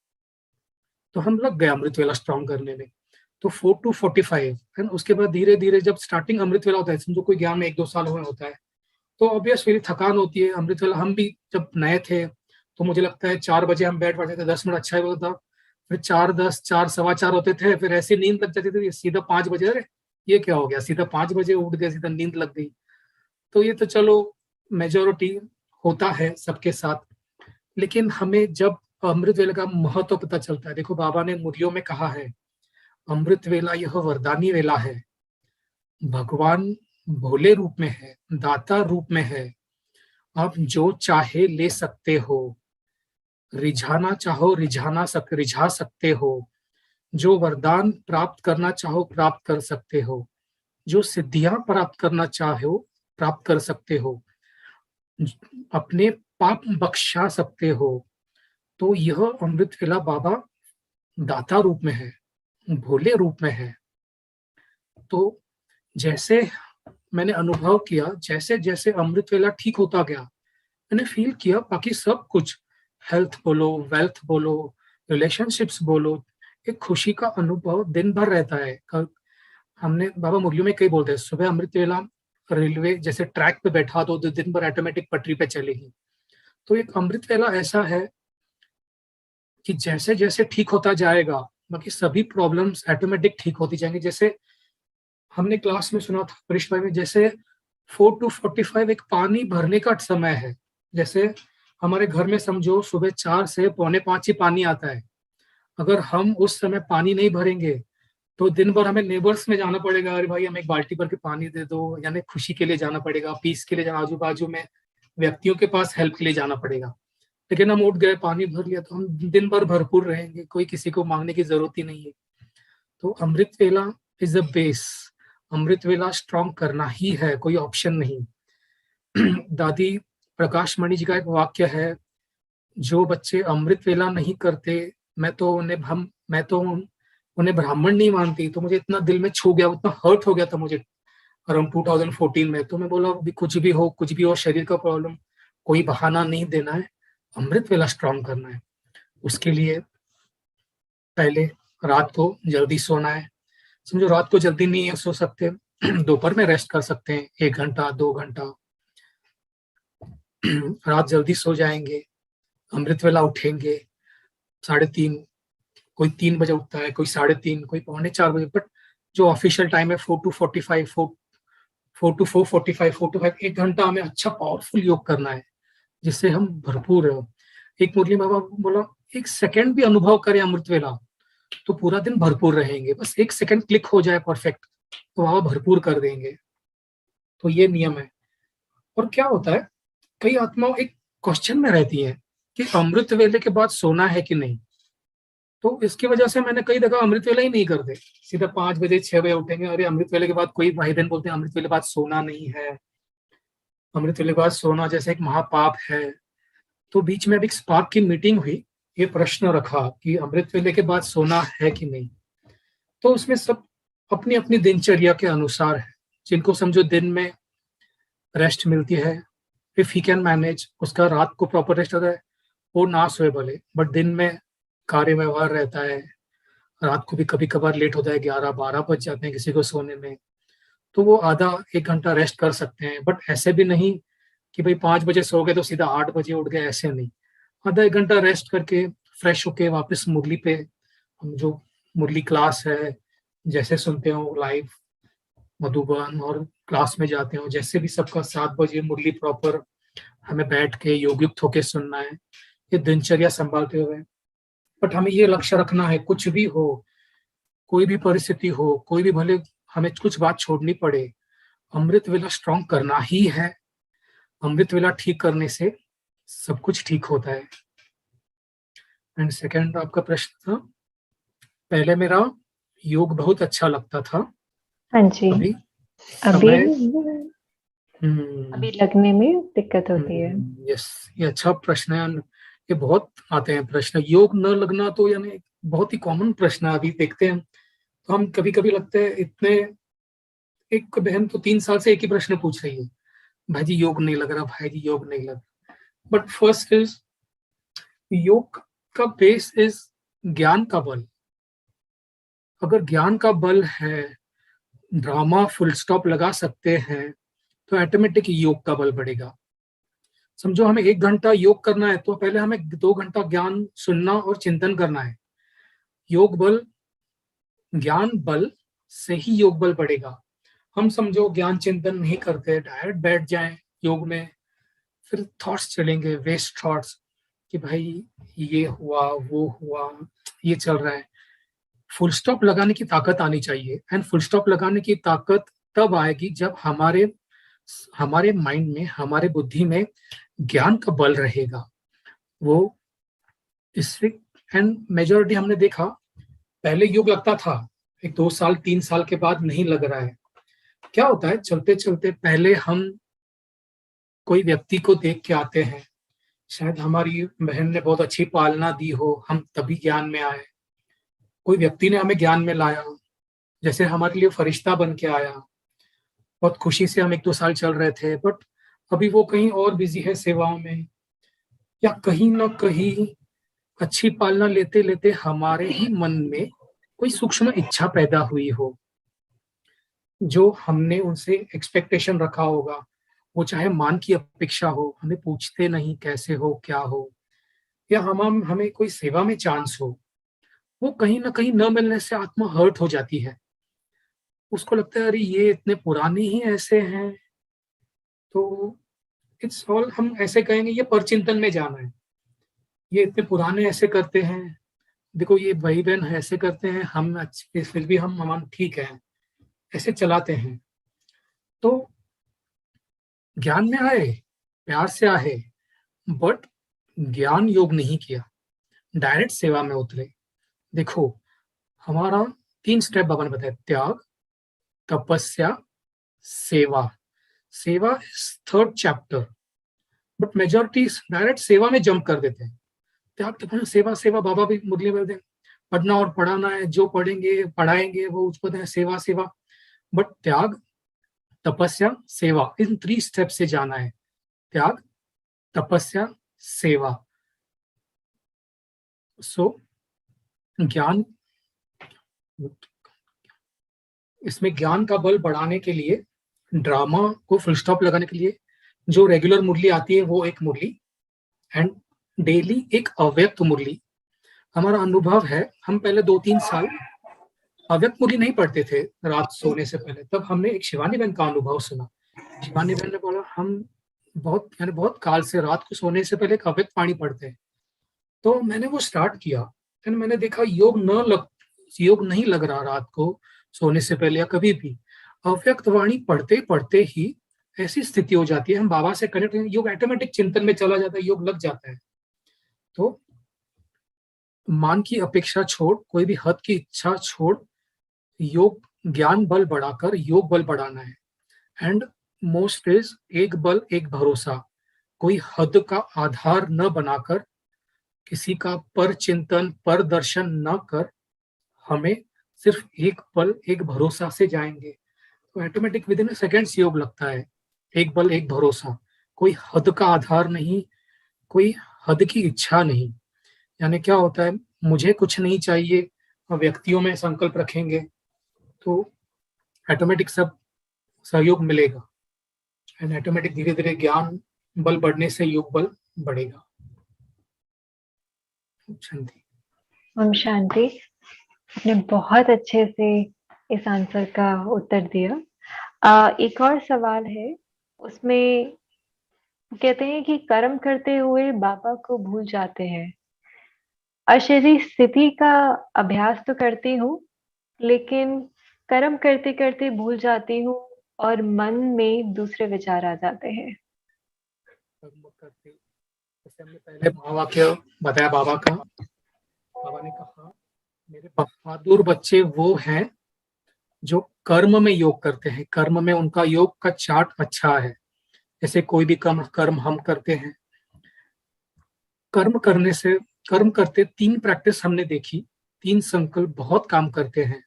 तो हम लग गए अमृत वेला स्ट्रॉन्ग करने में। तो 4 to 45 है ना। उसके बाद धीरे धीरे जब स्टार्टिंग अमृत वेला होता है, समझो कोई ज्ञान में 1-2 साल हुए होता है, तो ऑब्वियसली थकान होती है। अमृत वेला हम भी जब नए थे, तो मुझे लगता है 4 बजे हम बैठ पड़ते थे, 10 मिनट अच्छा ही होता था, फिर 4:10, 4, 4:15 होते थे, फिर ऐसी नींद लग जाती थी, सीधा 5 बजे, अरे ये क्या हो गया, सीधा 5 बजे उठ गए, सीधा नींद लग गई। तो ये तो चलो मेजोरिटी होता है सबके साथ। लेकिन हमें जब अमृत वेला का महत्व पता चलता है, देखो बाबा ने मुरियों में कहा है, अमृत वेला यह वरदानी वेला है, भगवान भोले रूप में है, दाता रूप में है, आप जो चाहे ले सकते हो, रिझाना चाहो रिझा सकते हो, जो वरदान प्राप्त करना चाहो प्राप्त कर सकते हो, जो सिद्धियां प्राप्त करना चाहो प्राप्त कर सकते हो, अपने पाप बख्शा सकते हो। तो यह अमृत वेला बाबा दाता रूप में है, भोले रूप में है। तो जैसे मैंने अनुभव किया, जैसे जैसे अमृत वेला ठीक होता गया, मैंने फील किया बाकी सब कुछ, हेल्थ बोलो, वेल्थ बोलो, रिलेशनशिप्स बोलो, एक खुशी का अनुभव दिन भर रहता है। हमने बाबा मुरलियों में कई बोलते हैं, सुबह अमृत वेला रेलवे जैसे ट्रैक पे बैठा तो दिन भर ऑटोमेटिक पटरी पे चलेगी। तो एक अमृत वेला ऐसा है कि जैसे जैसे ठीक होता जाएगा, बाकी सभी प्रॉब्लम्स ऑटोमेटिक ठीक होती जाएंगी। जैसे हमने क्लास में सुना था कृष्ण भाई में, जैसे 4 to 45 एक पानी भरने का समय है। जैसे हमारे घर में समझो सुबह 4 से 4:45 ही पानी आता है। अगर हम उस समय पानी नहीं भरेंगे, तो दिन भर हमें नेबर्स में जाना पड़ेगा, अरे भाई हमें एक बाल्टी भर के पानी दे दो, यानी खुशी के लिए जाना पड़ेगा, पीस के लिए जाना, आजू बाजू में व्यक्तियों के पास हेल्प के लिए जाना पड़ेगा। लेकिन हम उठ गए, पानी भर लिया, तो हम दिन भर भरपूर रहेंगे, कोई किसी को मांगने की जरूरत ही नहीं है। तो अमृत वेला इज द बेस। अमृत वेला स्ट्रॉन्ग करना ही है, कोई ऑप्शन नहीं। दादी प्रकाश मणि जी का एक वाक्य है, जो बच्चे अमृत वेला नहीं करते, मैं तो उन्हें ब्राह्मण नहीं मानती। तो मुझे इतना दिल में छू गया, इतना हर्ट हो गया था मुझे अराउंड 2014 में। तो मैं बोला भी कुछ भी हो शरीर का प्रॉब्लम, कोई बहाना नहीं देना है, अमृत वेला स्ट्रॉन्ग करना है। उसके लिए पहले रात को जल्दी सोना है। समझो रात को जल्दी नहीं सो सकते, दोपहर में रेस्ट कर सकते हैं 1 घंटा 2 घंटा। रात जल्दी सो जाएंगे, अमृत वेला उठेंगे 3:30, कोई 3 बजे उठता है, कोई 3:30, कोई 3:45 बजे। बट जो ऑफिशियल टाइम है 4 to 4:45, 4 to 4:45, 1 घंटा हमें अच्छा पावरफुल योग करना है, जिससे हम भरपूर हो। एक मुरली बाबा बोला, 1 सेकंड भी अनुभव करें अमृत वेला तो पूरा दिन भरपूर रहेंगे। बस 1 सेकंड क्लिक हो जाए परफेक्ट, तो बाबा भरपूर कर देंगे। तो ये नियम है। और क्या होता है, कई आत्माओं एक क्वेश्चन में रहती है कि अमृत वेले के बाद सोना है कि नहीं। तो इसकी वजह से मैंने कई दफा अमृत वेला ही नहीं करते, सीधा 5 बजे 6 बजे उठेंगे। अरे अमृत वेले के बाद, कोई भाई बहन बोलते हैं अमृत वेले के बाद सोना नहीं है, अमृत वेले के बाद सोना जैसे एक महापाप है। तो बीच में अभी एक स्पार्क की मीटिंग हुई, ये प्रश्न रखा कि अमृत वेले के बाद सोना है कि नहीं। तो उसमें सब अपनी अपनी दिनचर्या के अनुसार है। जिनको समझो दिन में रेस्ट मिलती है, इफ ही कैन मैनेज, उसका रात को प्रॉपर रेस्ट होता है, वो ना सोए भले, बट दिन में कार्य व्यवहार रहता है। रात को भी कभी कभार लेट होता है, 11-12 बज जाते हैं किसी को सोने में, तो वो आधा 1 घंटा रेस्ट कर सकते हैं। बट ऐसे भी नहीं कि भाई 5 बजे सो गए तो सीधा 8 बजे उठ गए, ऐसे नहीं। आधा 1 घंटा रेस्ट करके फ्रेश होके वापस मुरली पे, हम जो मुरली क्लास है जैसे सुनते हो लाइव मधुबन, और क्लास में जाते हो जैसे भी, सबका 7 बजे मुरली प्रॉपर हमें बैठ के योगयुक्त होके सुनना है, ये दिनचर्या संभालते हुए। बट हमें ये लक्ष्य रखना है, कुछ भी हो, कोई भी परिस्थिति हो, कोई भी भले हमें कुछ बात छोड़नी पड़े, अमृत वेला स्ट्रॉन्ग करना ही है। अमृत वेला ठीक करने से सब कुछ ठीक होता है। एंड सेकंड आपका प्रश्न था, पहले मेरा योग बहुत अच्छा लगता था, हाँ जी। अभी अभी समय अभी लगने में दिक्कत होती है। यस, ये अच्छा प्रश्न है। ये बहुत आते हैं प्रश्न, योग न लगना तो यानी बहुत ही कॉमन प्रश्न है। अभी देखते हैं तो हम कभी कभी लगते हैं इतने, एक बहन तो 3 साल से एक ही प्रश्न पूछ रही है, भाई जी योग नहीं लग रहा, भाई जी योग नहीं लग रहा। बट फर्स्ट इज, योग का बेस इज ज्ञान का बल। अगर ज्ञान का बल है, ड्रामा फुल स्टॉप लगा सकते हैं, तो ऑटोमेटिक योग का बल बढ़ेगा। समझो हमें 1 घंटा योग करना है, तो पहले हमें 2 घंटा ज्ञान सुनना और चिंतन करना है। योग बल, ज्ञान बल से ही योग बल बढ़ेगा। हम समझो ज्ञान चिंतन नहीं करते, डायरेक्ट बैठ जाएं योग में, फिर थॉट्स चलेंगे, वेस्ट थॉट्स, कि भाई ये हुआ वो हुआ, ये चल रहा है। फुल स्टॉप लगाने की ताकत आनी चाहिए। एंड फुल स्टॉप लगाने की ताकत तब आएगी जब हमारे हमारे माइंड में, हमारे बुद्धि में ज्ञान का बल रहेगा। वो इससे, एंड मेजोरिटी हमने देखा, पहले योग लगता था, एक 2 साल 3 साल के बाद नहीं लग रहा है। क्या होता है, चलते चलते पहले हम कोई व्यक्ति को देख के आते हैं, शायद हमारी बहन ने बहुत अच्छी पालना दी हो, हम तभी ज्ञान में आए। कोई व्यक्ति ने हमें ज्ञान में लाया, जैसे हमारे लिए फरिश्ता बन के आया, बहुत खुशी से हम 1-2 साल चल रहे थे, बट अभी वो कहीं और बिजी है सेवाओं में, या कहीं ना कहीं अच्छी पालना लेते लेते हमारे ही मन में कोई सूक्ष्म इच्छा पैदा हुई हो, जो हमने उनसे एक्सपेक्टेशन रखा होगा। वो चाहे मान की अपेक्षा हो, हमें पूछते नहीं कैसे हो क्या हो, या हम हमें कोई सेवा में चांस हो, वो कहीं ना कहीं न मिलने से आत्मा हर्ट हो जाती है। उसको लगता है अरे ये इतने पुराने ही ऐसे हैं। तो इट्स ऑल, हम ऐसे कहेंगे ये परचिंतन में जाना है, ये इतने पुराने ऐसे करते हैं, देखो ये भाई बहन ऐसे करते हैं, हम अच्छे फिर भी हम ठीक है, ऐसे चलाते हैं। तो ज्ञान में आए, प्यार से आए, बट ज्ञान योग नहीं किया, डायरेक्ट सेवा में उतरे। देखो हमारा 3 स्टेप बाबा ने बताया, त्याग, तपस्या, सेवा। सेवा is 3rd chapter, but majority direct सेवा में जंप कर देते हैं। त्याग, तपस्या, सेवा। सेवा बाबा भी मुरली में देते, पढ़ना और पढ़ाना है, जो पढ़ेंगे पढ़ाएंगे वो उसको दें सेवा सेवा। बट त्याग, तपस्या, सेवा, इन 3 स्टेप से जाना है। त्याग, तपस्या, सेवा। सो ज्ञान, इसमें ज्ञान का बल बढ़ाने के लिए, ड्रामा को फुल स्टॉप लगाने के लिए जो रेगुलर मुरली आती है वो एक मुरली, एंड डेली एक अव्यक्त मुरली। हमारा अनुभव है, हम पहले 2-3 साल अव्यक्त मुरली नहीं पढ़ते थे रात सोने से पहले। तब हमने एक शिवानी बहन का अनुभव सुना। शिवानी बहन ने बोला हम बहुत काल से रात को सोने से पहले एक अव्यक्त वाणी पढ़ते हैं। तो मैंने वो स्टार्ट किया, फिर मैंने देखा योग नहीं लग रहा रात को सोने से पहले या कभी भी। अव्यक्त वाणी पढ़ते पढ़ते ही ऐसी स्थिति हो जाती है, हम बाबा से कनेक्ट, योग ऑटोमेटिक चिंतन में चला जाता है, योग लग जाता है। तो मान की अपेक्षा छोड़, कोई भी हद की इच्छा छोड़, योग ज्ञान बल बढ़ाकर योग बल बढ़ाना है। एंड मोस्ट इज एक बल एक भरोसा। कोई हद का आधार न बनाकर, किसी का पर चिंतन पर दर्शन न कर, हमें सिर्फ एक बल एक भरोसा से जाएंगे तो ऑटोमेटिक विद इन सेकेंड्स योग लगता है। एक बल एक भरोसा, कोई हद का आधार नहीं, कोई हद की इच्छा नहीं। यानी क्या होता है, मुझे कुछ नहीं चाहिए और व्यक्तियों में संकल्प रखेंगे तो ऑटोमेटिक सब सहयोग मिलेगा, एंड ऑटोमेटिक धीरे धीरे ज्ञान बल बढ़ने से योग बल बढ़ेगा। शांति। ओम शांति। आपने बहुत अच्छे से इस आंसर का उत्तर दिया। एक और सवाल है, उसमें कहते हैं कि कर्म करते हुए बाबा को भूल जाते हैं। अशरीरी स्थिति का अभ्यास तो करती हूँ, लेकिन कर्म करते करते भूल जाती हूँ और मन में दूसरे विचार आ जाते हैं। जैसे हमने पहले महावाक्य बताया बाबा का, बाबा ने कहा मेरे बहादुर बच्चे वो हैं जो कर्म में योग करते हैं, कर्म में उनका योग का चार्ट अच्छा है। जैसे कोई भी कर्म हम करते हैं, कर्म करते 3 प्रैक्टिस हमने देखी, 3 संकल्प बहुत काम करते हैं।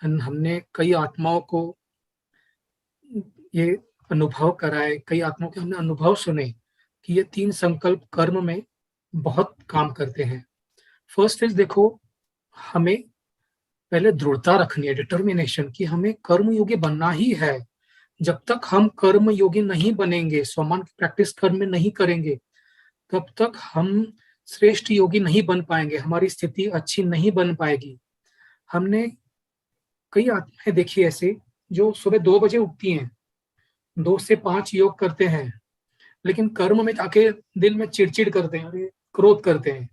हमने कई आत्माओं को ये अनुभव कराए, कई आत्माओं के हमने अनुभव सुने कि ये 3 संकल्प कर्म में बहुत काम करते हैं। फर्स्ट इज, देखो हमें पहले दृढ़ता रखनी है, डिटर्मिनेशन, कि हमें कर्म योगी बनना ही है। जब तक हम कर्म योगी नहीं बनेंगे, स्वमान की प्रैक्टिस कर्म में नहीं करेंगे, तब तक हम श्रेष्ठ योगी नहीं बन पाएंगे, हमारी स्थिति अच्छी नहीं बन पाएगी। हमने कई आत्माएं देखी ऐसे जो सुबह 2 बजे उठती हैं, 2 से 5 योग करते हैं, लेकिन कर्म में जाके दिल में चिड़चिड़ करते हैं, क्रोध करते हैं।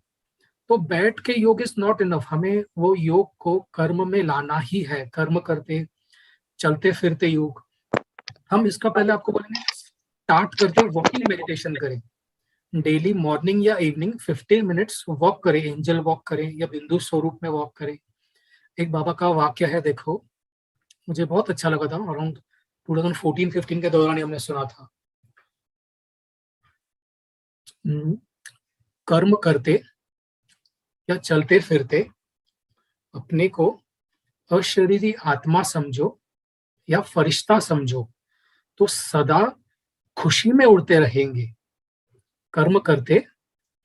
तो बैठ के योग इज नॉट इनफ, हमें वो योग को कर्म में लाना ही है। कर्म करते चलते फिरते योग, हम इसका पहले आपको बोलेंगे स्टार्ट करते वॉकिंग मेडिटेशन करें। डेली मॉर्निंग या इवनिंग 15 मिनट्स वॉक करें, एंजल वॉक करें या बिंदु स्वरूप में वॉक करें। एक बाबा का वाक्य है, देखो मुझे बहुत अच्छा लगा था, अराउंड 2014-15 के दौरान हमने सुना था। कर्म करते या चलते फिरते अपने को अशरीरी आत्मा समझो या फरिश्ता समझो तो सदा खुशी में उड़ते रहेंगे। कर्म करते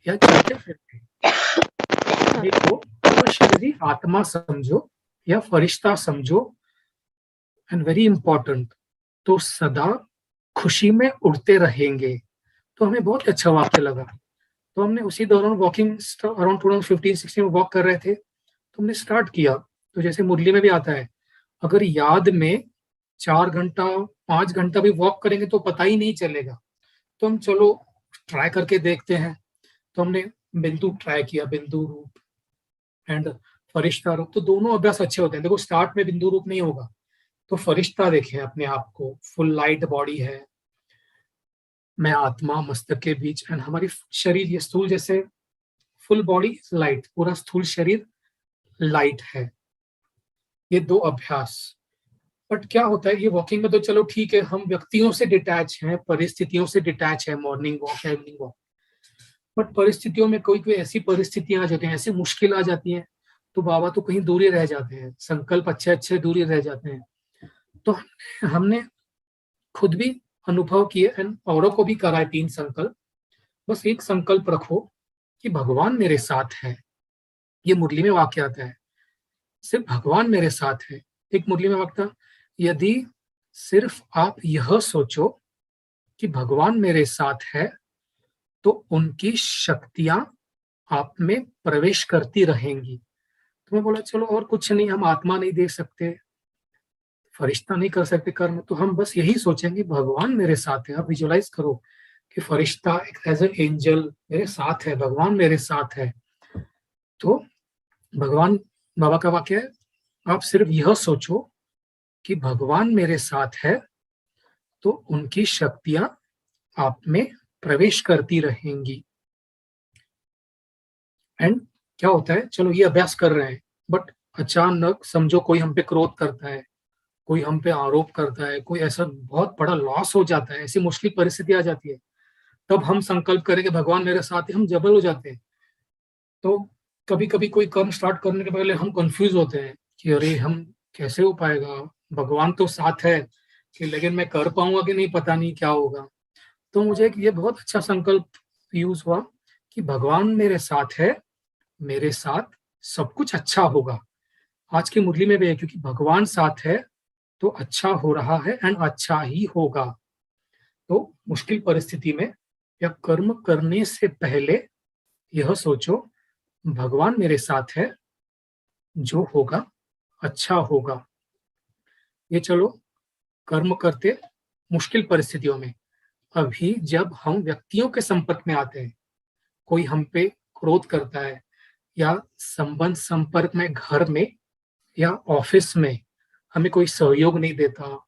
या चलते फिरते अपने को अशरीरी आत्मा समझो या फरिश्ता समझो, एंड वेरी इंपॉर्टेंट, तो सदा खुशी में उड़ते रहेंगे। तो हमें बहुत अच्छा वाक्य लगा, तो हमने उसी दौरान वॉकिंग अराउंड 2015-16 में वॉक कर रहे थे, तो हमने स्टार्ट किया। तो जैसे मुरली में भी आता है, अगर याद में 4 घंटा 5 घंटा भी वॉक करेंगे तो पता ही नहीं चलेगा। तो हम चलो ट्राई करके देखते हैं। तो हमने बिंदु ट्राई किया, बिंदु रूप एंड फरिश्ता रूप, तो दोनों अभ्यास अच्छे होते हैं। देखो स्टार्ट में बिंदु रूप नहीं होगा, तो फरिश्ता देखें अपने आप को, फुल लाइट बॉडी है, मैं आत्मा मस्तक के बीच, एंड हमारी शरीर ये स्थूल जैसे फुल बॉडी लाइट, पूरा स्थूल शरीर लाइट है। ये 2 अभ्यास। बट क्या होता है, ये वॉकिंग में तो चलो ठीक है, हम व्यक्तियों से डिटैच हैं, परिस्थितियों से डिटैच है, मॉर्निंग वॉक या इवनिंग वॉक। बट परिस्थितियों में कोई कोई ऐसी परिस्थितियां आ जाती हैं, ऐसी मुश्किल आ जाती हैं, तो बाबा तो कहीं दूर ही रह जाते हैं, संकल्प अच्छे अच्छे दूर ही रह जाते हैं। तो हमने खुद भी अनुभव किए एंड औरों को भी कराए 3 संकल्प। बस एक संकल्प रखो कि भगवान मेरे साथ है। ये मुरली में वाक्य आता है, सिर्फ भगवान मेरे साथ है। एक मुरली में वाक्य था, यदि सिर्फ आप यह सोचो कि भगवान मेरे साथ है तो उनकी शक्तियां आप में प्रवेश करती रहेंगी। तो मैं बोला चलो और कुछ नहीं, हम आत्मा नहीं देख सकते, फरिश्ता नहीं कर सकते कर्म, तो हम बस यही सोचेंगे भगवान मेरे साथ है। आप विजुअलाइज करो कि फरिश्ता एक एज एन एंजल मेरे साथ है, भगवान मेरे साथ है। तो भगवान, बाबा का वाक्य है, आप सिर्फ यह सोचो कि भगवान मेरे साथ है तो उनकी शक्तियां आप में प्रवेश करती रहेंगी। एंड क्या होता है, चलो ये अभ्यास कर रहे हैं, बट अचानक समझो कोई हम पे क्रोध करता है, कोई हम पे आरोप करता है, कोई ऐसा बहुत बड़ा लॉस हो जाता है, ऐसी मुश्किल परिस्थिति आ जाती है, तब हम संकल्प करें कि भगवान मेरे साथ है, हम जबल हो जाते हैं। तो कभी कभी कोई कर्म स्टार्ट करने के पहले हम कंफ्यूज होते हैं कि अरे हम कैसे हो पाएगा, भगवान तो साथ है कि लेकिन मैं कर पाऊंगा कि नहीं, पता नहीं क्या होगा। तो मुझे एक ये बहुत अच्छा संकल्प यूज हुआ कि भगवान मेरे साथ है, मेरे साथ सब कुछ अच्छा होगा। आज की मुरली में भी है, क्योंकि भगवान साथ है तो अच्छा हो रहा है एंड अच्छा ही होगा। तो मुश्किल परिस्थिति में या कर्म करने से पहले यह सोचो भगवान मेरे साथ है, जो होगा अच्छा होगा। ये चलो कर्म करते मुश्किल परिस्थितियों में। अभी जब हम व्यक्तियों के संपर्क में आते हैं, कोई हम पे क्रोध करता है या संबंध संपर्क में घर में या ऑफिस में हमें कोई सहयोग नहीं देता,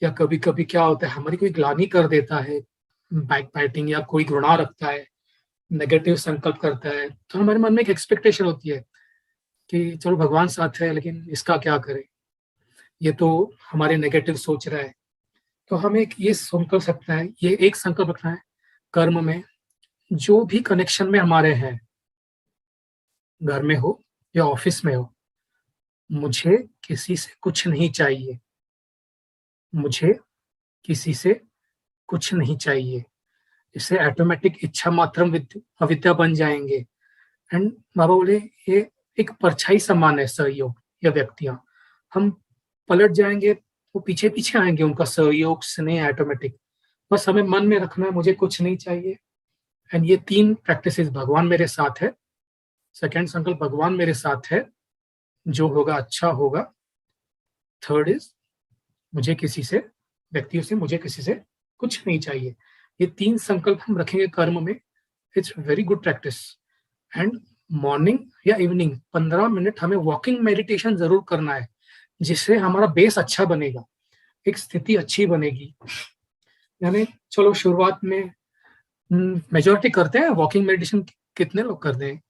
या कभी कभी क्या होता है हमारी कोई ग्लानि कर देता है, बैक बाइटिंग, या कोई घृणा रखता है, नेगेटिव संकल्प करता है, तो हमारे मन में एक एक्सपेक्टेशन होती है कि चलो भगवान साथ है लेकिन इसका क्या करें, ये तो हमारे नेगेटिव सोच रहा है। तो हमें एक ये संकल्प सकता है, ये एक संकल्प रखना है कर्म में, जो भी कनेक्शन में हमारे हैं, घर में हो या ऑफिस में हो, मुझे किसी से कुछ नहीं चाहिए, मुझे किसी से कुछ नहीं चाहिए। इससे ऑटोमेटिक इच्छा मात्रम अविद्या बन जाएंगे। एंड बाबा बोले ये एक परछाई समान है सहयोग या व्यक्तियां, हम पलट जाएंगे वो पीछे पीछे आएंगे, उनका सहयोग स्नेह ऑटोमेटिक। बस हमें मन में रखना है मुझे कुछ नहीं चाहिए। एंड ये 3 प्रैक्टिसेस, भगवान मेरे साथ है, सेकंड संकल्प भगवान मेरे साथ है, जो होगा अच्छा होगा, थर्ड इज मुझे किसी से, व्यक्तियों से मुझे किसी से कुछ नहीं चाहिए। ये 3 संकल्प हम रखेंगे कर्म में, it's very good practice. And morning या इवनिंग 15 मिनट हमें वॉकिंग मेडिटेशन जरूर करना है, जिससे हमारा बेस अच्छा बनेगा, एक स्थिति अच्छी बनेगी। यानी चलो शुरुआत में मेजॉरिटी करते हैं वॉकिंग मेडिटेशन, कितने लोग करते हैं?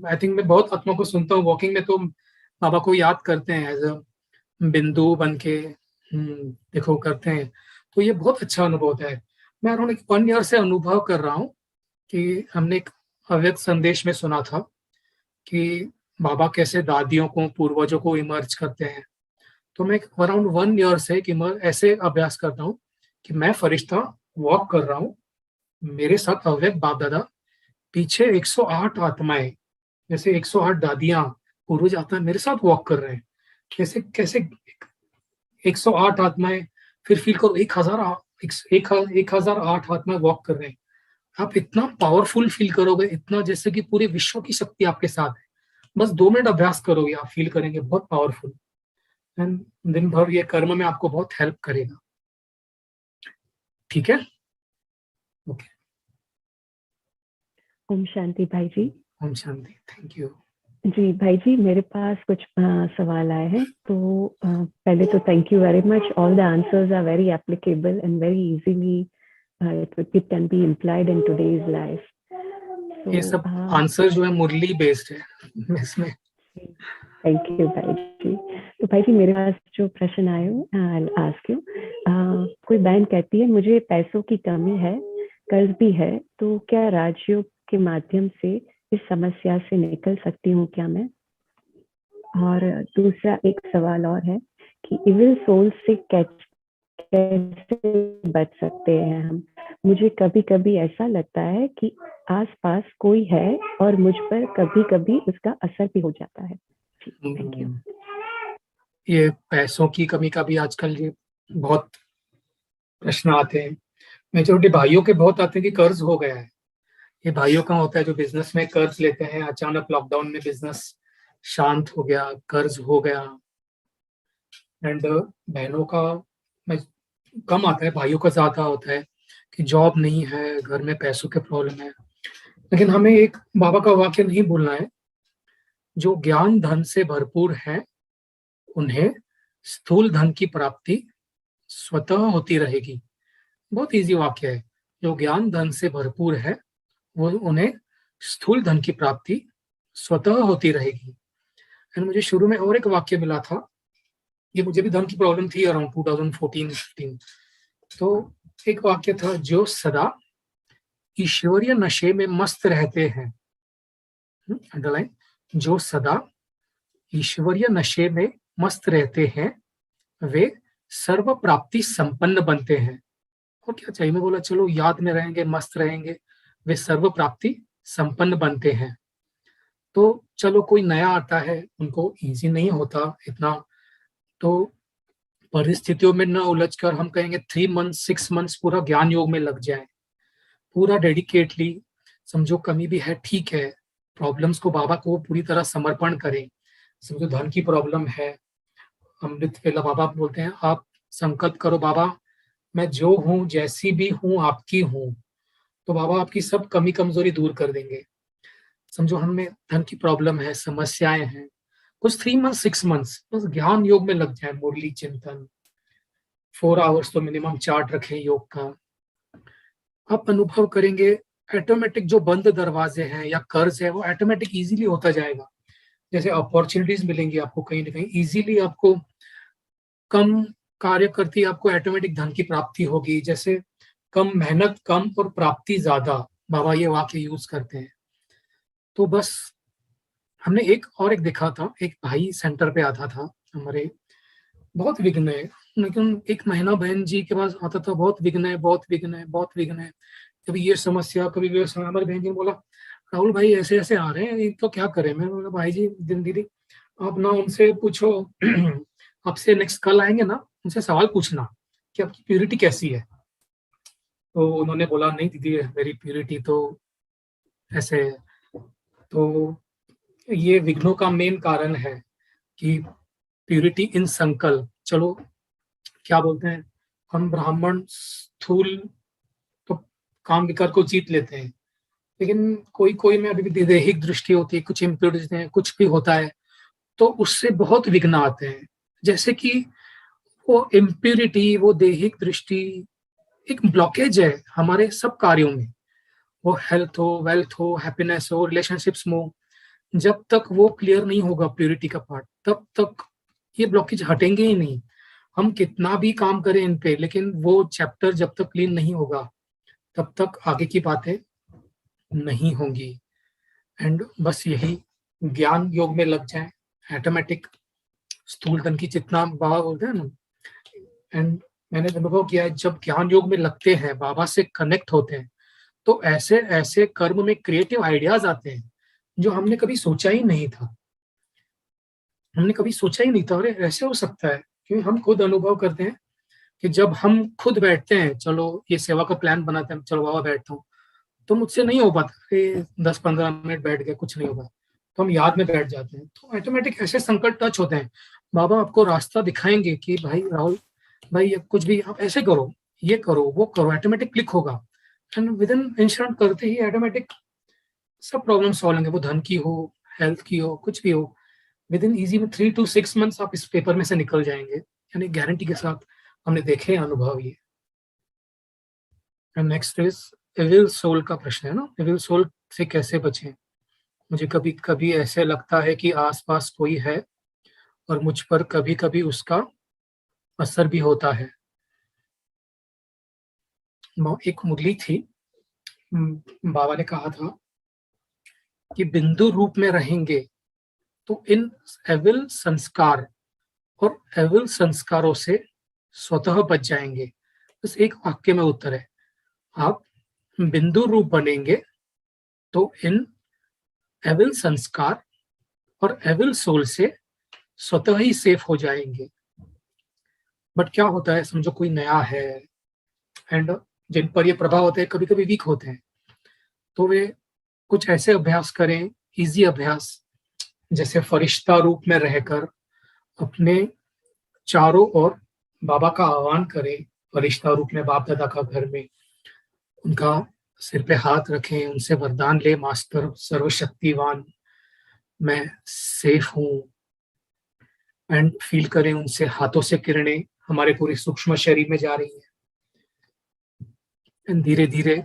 आई थिंक मैं बहुत आत्मा को सुनता हूँ वॉकिंग में, तो बाबा को याद करते हैं एज अ बिंदु बन के, देखो करते हैं, तो ये बहुत अच्छा अनुभव होता है। मैं अराउंड 1 ईयर से अनुभव कर रहा हूँ कि हमने एक अव्यक्त संदेश में सुना था कि बाबा कैसे दादियों को, पूर्वजों को इमर्ज करते हैं। तो मैं अराउंड 1 ईयर से ऐसे अभ्यास करता हूँ कि मैं फरिश्ता वॉक कर रहा हूँ, मेरे साथ अव्यक्त बाप दादा, पीछे 108 आत्माएं, जैसे 108 दादियां, पूर्वज आत्माएं मेरे साथ वॉक कर रहे हैं। कैसे कैसे 108 आत्माएं, फिर फील करो 1008 आत्माएं वॉक कर रहे हैं। आप इतना पावरफुल फील करोगे, इतना जैसे कि पूरे विश्व की शक्ति आपके साथ है। बस 2 मिनट अभ्यास करोगे, आप फील करेंगे बहुत पावरफुल। एंड दिन भर ये कर्म में आपको बहुत हेल्प करेगा। ठीक है, ओके। ओम शांति भाई जी। ओम शांति, थैंक यू जी भाई जी, मेरे पास कुछ सवाल आए हैं। तो पहले तो thank you very much, all the answers are very applicable and very easily it can be implied in today's life. ये सब आंसर जो है मुरली बेस्ड है इसमें। थैंक यू भाई जी। तो भाई जी मेरे पास जो प्रश्न आए आई आस्क यू। कोई बहन कहती है मुझे पैसों की कमी है, कर्ज भी है, तो क्या राजयोग के माध्यम से इस समस्या से निकल सकती हूँ क्या मैं? और दूसरा एक सवाल और है कि इविल सोल से कैसे बच सकते हैं हम? मुझे कभी कभी ऐसा लगता है कि आसपास कोई है और मुझ पर कभी कभी उसका असर भी हो जाता है। Thank you. ये पैसों की कमी का भी आजकल ये बहुत प्रश्न आते हैं। मेजोरिटी भाइयों के बहुत आते हैं कि कर्ज हो गया है। ये भाइयों का होता है जो बिजनेस में कर्ज लेते हैं, अचानक लॉकडाउन में बिजनेस शांत हो गया, कर्ज हो गया। एंड बहनों का मैं कम आता है, भाइयों का ज्यादा होता है कि जॉब नहीं है, घर में पैसों के प्रॉब्लम है। लेकिन हमें एक बाबा का वाक्य नहीं भूलना है, जो ज्ञान धन से भरपूर है उन्हें स्थूल धन की प्राप्ति स्वतः होती रहेगी। बहुत इजी वाक्य है। जो ज्ञान धन से भरपूर है वो उन्हें स्थूल धन की प्राप्ति स्वतः होती रहेगी। एंड मुझे शुरू में और एक वाक्य मिला था, ये मुझे भी धन की प्रॉब्लम थी अराउंड 2014-15। तो एक वाक्य था, जो सदा ईश्वरीय नशे में मस्त रहते हैं, अंडरलाइन, जो सदा ईश्वरीय नशे में मस्त रहते हैं वे सर्व प्राप्ति संपन्न बनते हैं। और क्या चाहिए, मैं बोला चलो याद में रहेंगे, मस्त रहेंगे, वे सर्व प्राप्ति संपन्न बनते हैं। तो चलो कोई नया आता है, उनको इजी नहीं होता इतना, तो परिस्थितियों में न उलझकर हम कहेंगे 3 मंथ 6 मंथ्स पूरा ज्ञान योग में लग जाए, पूरा डेडिकेटली। समझो कमी भी है, ठीक है, प्रॉब्लम्स को बाबा को पूरी तरह समर्पण करें। समझो धन की प्रॉब्लम है, अमृत वेला बाबा बोलते हैं आप संकल्प करो, बाबा मैं जो हूँ, जैसी भी हूँ, आपकी हूँ, तो बाबा आपकी सब कमी कमजोरी दूर कर देंगे। समझो हमें धन की प्रॉब्लम है, समस्याएं हैं, कुछ 3 मंथ 6 मंथ्स बस ज्ञान योग में लग जाए, मुरली चिंतन 4 आवर्स तो मिनिमम चार्ट रखें योग का। आप अनुभव करेंगे ऑटोमेटिक जो बंद दरवाजे हैं या कर्ज है वो ऑटोमेटिक इजीली होता जाएगा। जैसे अपॉर्चुनिटीज मिलेंगी आपको कहीं ना कहीं इजीली, आपको कम कार्य करती आपको ऑटोमेटिक धन की प्राप्ति होगी। जैसे कम मेहनत कम और प्राप्ति ज्यादा, बाबा ये वाक्य यूज करते हैं। तो बस हमने एक देखा था, एक भाई सेंटर पे आता था हमारे, बहुत विघ्न है, लेकिन एक महीना बहन जी के पास आता था, बहुत विघ्न है, बहुत विघ्न है, बहुत विघ्न है, कभी ये समस्या कभी ये समस्या। हमारी बहन जी ने बोला राहुल भाई ऐसे ऐसे आ रहे हैं, तो क्या करें। मैंने बोला भाई जी दीदी आप ना उनसे पूछो आपसे नेक्स्ट कल आएंगे ना, उनसे सवाल पूछना कि आपकी प्योरिटी कैसी है। तो उन्होंने बोला नहीं दीदी मेरी प्योरिटी तो ऐसे है। तो ये विघ्नों का मेन कारण है कि प्योरिटी इन संकल्प। चलो क्या बोलते हैं हम ब्राह्मण स्थूल तो काम विकार को जीत लेते हैं, लेकिन कोई कोई में अभी भी दैहिक दृष्टि होती है, कुछ इम्प्योरिटीज हैं, कुछ भी होता है, तो उससे बहुत विघ्न आते हैं। जैसे कि वो इम्प्योरिटी, वो दैहिक दृष्टि एक ब्लॉकेज है हमारे सब कार्यों में, वो हेल्थ हो, वेल्थ हो, हैप्पीनेस हो, रिलेशनशिप्स में हो। जब तक वो क्लियर नहीं होगा प्योरिटी का पार्ट, तब तक ये ब्लॉकेज हटेंगे ही नहीं। हम कितना भी काम करें इन पे, लेकिन वो चैप्टर जब तक क्लीन नहीं होगा तब तक आगे की बातें नहीं होंगी। एंड बस यही ज्ञान योग में लग जाए, ऑटोमेटिक स्थूल धन की जितना बाबा बोलते हैं ना। एंड मैंने अनुभव किया है जब ज्ञान योग में लगते हैं, बाबा से कनेक्ट होते हैं, तो ऐसे ऐसे कर्म में क्रिएटिव आइडियाज आते हैं जो हमने कभी सोचा ही नहीं था। हमने कभी सोचा ही नहीं था अरे ऐसे हो सकता है। क्योंकि हम खुद अनुभव करते हैं कि जब हम खुद बैठते हैं, चलो ये सेवा का प्लान बनाते हैं, चलो बाबा बैठता हूँ, तो मुझसे नहीं हो पाता, अरे 10-15 मिनट बैठ गए कुछ नहीं होगा, तो हम याद में बैठ जाते हैं। तो ऑटोमेटिक ऐसे संकट टच होते हैं, बाबा आपको रास्ता दिखाएंगे कि भाई राहुल भाई कुछ भी आप ऐसे करो, ये करो, वो करो, ऑटोमेटिक क्लिक होगा। एंड विद इन इंस्टेंट करते ही ऑटोमेटिक सब प्रॉब्लम सॉल्व होंगे, वो धन की हो, हेल्थ की हो, कुछ भी हो। विद इन इजी में 3 to 6 मंथ्स आप इस पेपर में से निकल जाएंगे, यानी गारंटी के साथ। हमने देखे अनुभव ये। And next is evil soul का प्रश्न है ना, एविल सोल से कैसे बचें। मुझे कभी कभी ऐसे लगता है कि आसपास कोई है और मुझ पर कभी कभी उसका असर भी होता है। एक मुरली थी, बाबा ने कहा था कि बिंदु रूप में रहेंगे तो इन एविल संस्कार और एविल संस्कारों से स्वतः बच जाएंगे। बस एक वाक्य में उत्तर है, आप बिंदु रूप बनेंगे तो इन एविल संस्कार और एविल सोल से स्वतः ही सेफ हो जाएंगे। बट क्या होता है, समझो कोई नया है एंड जिन पर ये प्रभाव होते हैं कभी कभी वीक होते हैं, तो वे कुछ ऐसे अभ्यास करें, इजी अभ्यास, जैसे फरिश्ता रूप में रहकर अपने चारों ओर बाबा का आह्वान करें। फरिश्ता रूप में बाप दादा का घर में उनका सिर पे हाथ रखें, उनसे वरदान ले, मास्टर सर्वशक्तिवान मैं सेफ हूँ, एंड फील करें उनसे हाथों से किरणें हमारे पूरे सूक्ष्म शरीर में जा रही है एंड धीरे धीरे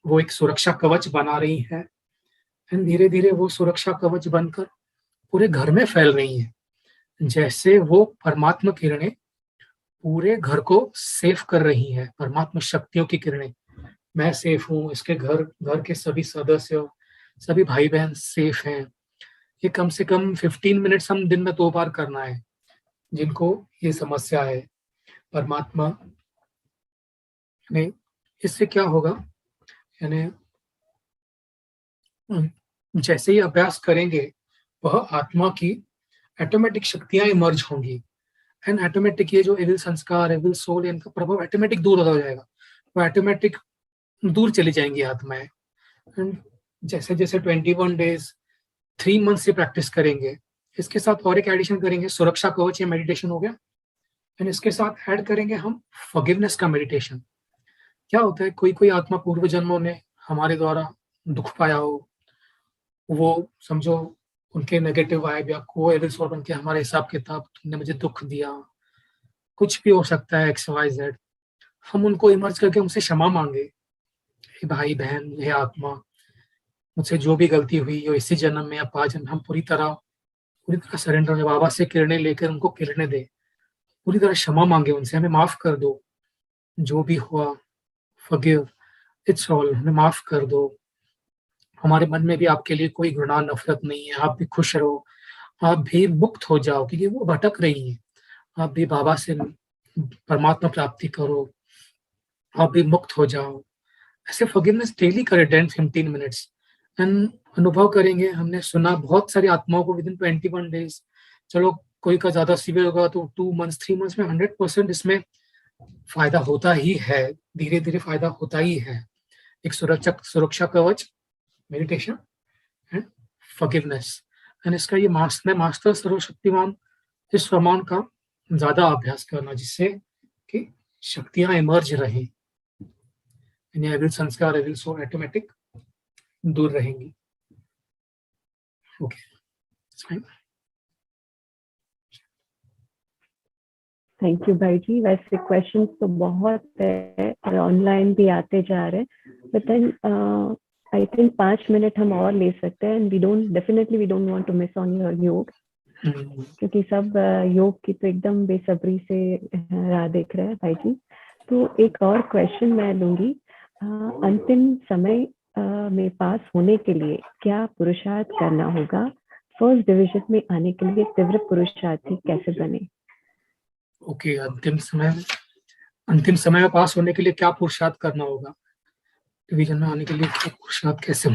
वो एक सुरक्षा कवच बना रही है एंड धीरे धीरे वो सुरक्षा कवच बनकर पूरे घर में फैल रही है। जैसे वो परमात्मा किरणें पूरे घर को सेफ कर रही है, परमात्मा शक्तियों की किरणें, मैं सेफ हूँ, इसके घर के सभी सदस्य, सभी भाई बहन सेफ हैं। ये कम से कम 15 मिनट्स हम दिन में 2 बार करना है जिनको ये समस्या है। परमात्मा ने इससे क्या होगा, यानी जैसे ही अभ्यास करेंगे वह आत्मा की ऑटोमेटिक शक्तियां इमर्ज होंगी एंड ऑटोमेटिक ये जो एविल संस्कार, एविल सोल, इनका प्रभाव ऑटोमेटिक दूर हो जाएगा, वो ऑटोमेटिक दूर चली जाएंगी आत्माएं। एंड जैसे जैसे 21 डेज 3 मंथ से प्रैक्टिस करेंगे, इसके साथ और एक एडिशन करेंगे, सुरक्षा कवच, ये मेडिटेशन हो गया, एंड इसके साथ ऐड करेंगे हम फॉरगिवनेस का मेडिटेशन। क्या होता है, कोई कोई आत्मा पूर्व जन्मों ने हमारे द्वारा दुख पाया हो, वो समझो उनके नेगेटिव वाइब या को एविल सोल बन के हमारे हिसाब किताब, तुमने मुझे दुख दिया, कुछ भी हो सकता है XYZ, हम उनको इमर्ज करके उनसे क्षमा मांगे, हे भाई बहन, हे आत्मा, मुझसे जो भी गलती हुई हो इसी जन्म में या 5 जन्म, हम पूरी तरह सरेंडर हो, बाबा से किरणें लेकर उनको किरणें दे, पूरी तरह क्षमा मांगे उनसे, हमें माफ कर दो, जो भी हुआ, फॉरगिव, इट्स ऑल, हमें माफ कर दो, हमारे मन में भी आपके लिए कोई घृणा नफरत नहीं है, आप भी खुश रहो, आप भी मुक्त हो जाओ, क्योंकि वो भटक रही हैं, आप भी बाबा से परमात्मा प्राप्ति करो, आप भी मुक्त हो जाओ। ऐसे फॉरगिवनेस डेली करें 10-15 मिनट्स एंड अनुभव करेंगे। हमने सुना बहुत सारी आत्माओं को विदिन 21 डेज, चलो कोई का ज्यादा सीवियर होगा तो 2 मंथ्स 3 मंथ्स में 100% इसमें फायदा होता ही है, धीरे धीरे फायदा होता ही है। एक सुरक्षा कवच, मेडिटेशन एंड फॉरगिवनेस, एंड इसका ये मास्टर सर्वशक्तिमान इस फरमान का ज्यादा अभ्यास करना, जिससे कि शक्तियां इमर्ज रहें, एविल संस्कार, एविल सोल ऑटोमेटिक दूर रहेंगी। ओके, थैंक यू भाई जी। वैसे क्वेश्चंस तो बहुत है और ऑनलाइन भी आते जा रहे हैं, but then I think 5 minute हम और ले सकते हैं। We don't want to miss on your yoga, क्योंकि सब योग की तो एकदम बेसब्री से राह देख रहे हैं भाई जी। तो एक और क्वेश्चन मैं लूंगी, अंतिम समय में पास होने के लिए क्या पुरुषार्थ करना होगा? फर्स्ट डिवीजन में आने के लिए तीव्र पुरुषार्थी कैसे बने? ओके, अंतिम समय में पास होने के लिए क्या पुरुषार्थ करना होगा, डिवीजन में आने के लिए क्या पुरुषार्थ कैसे?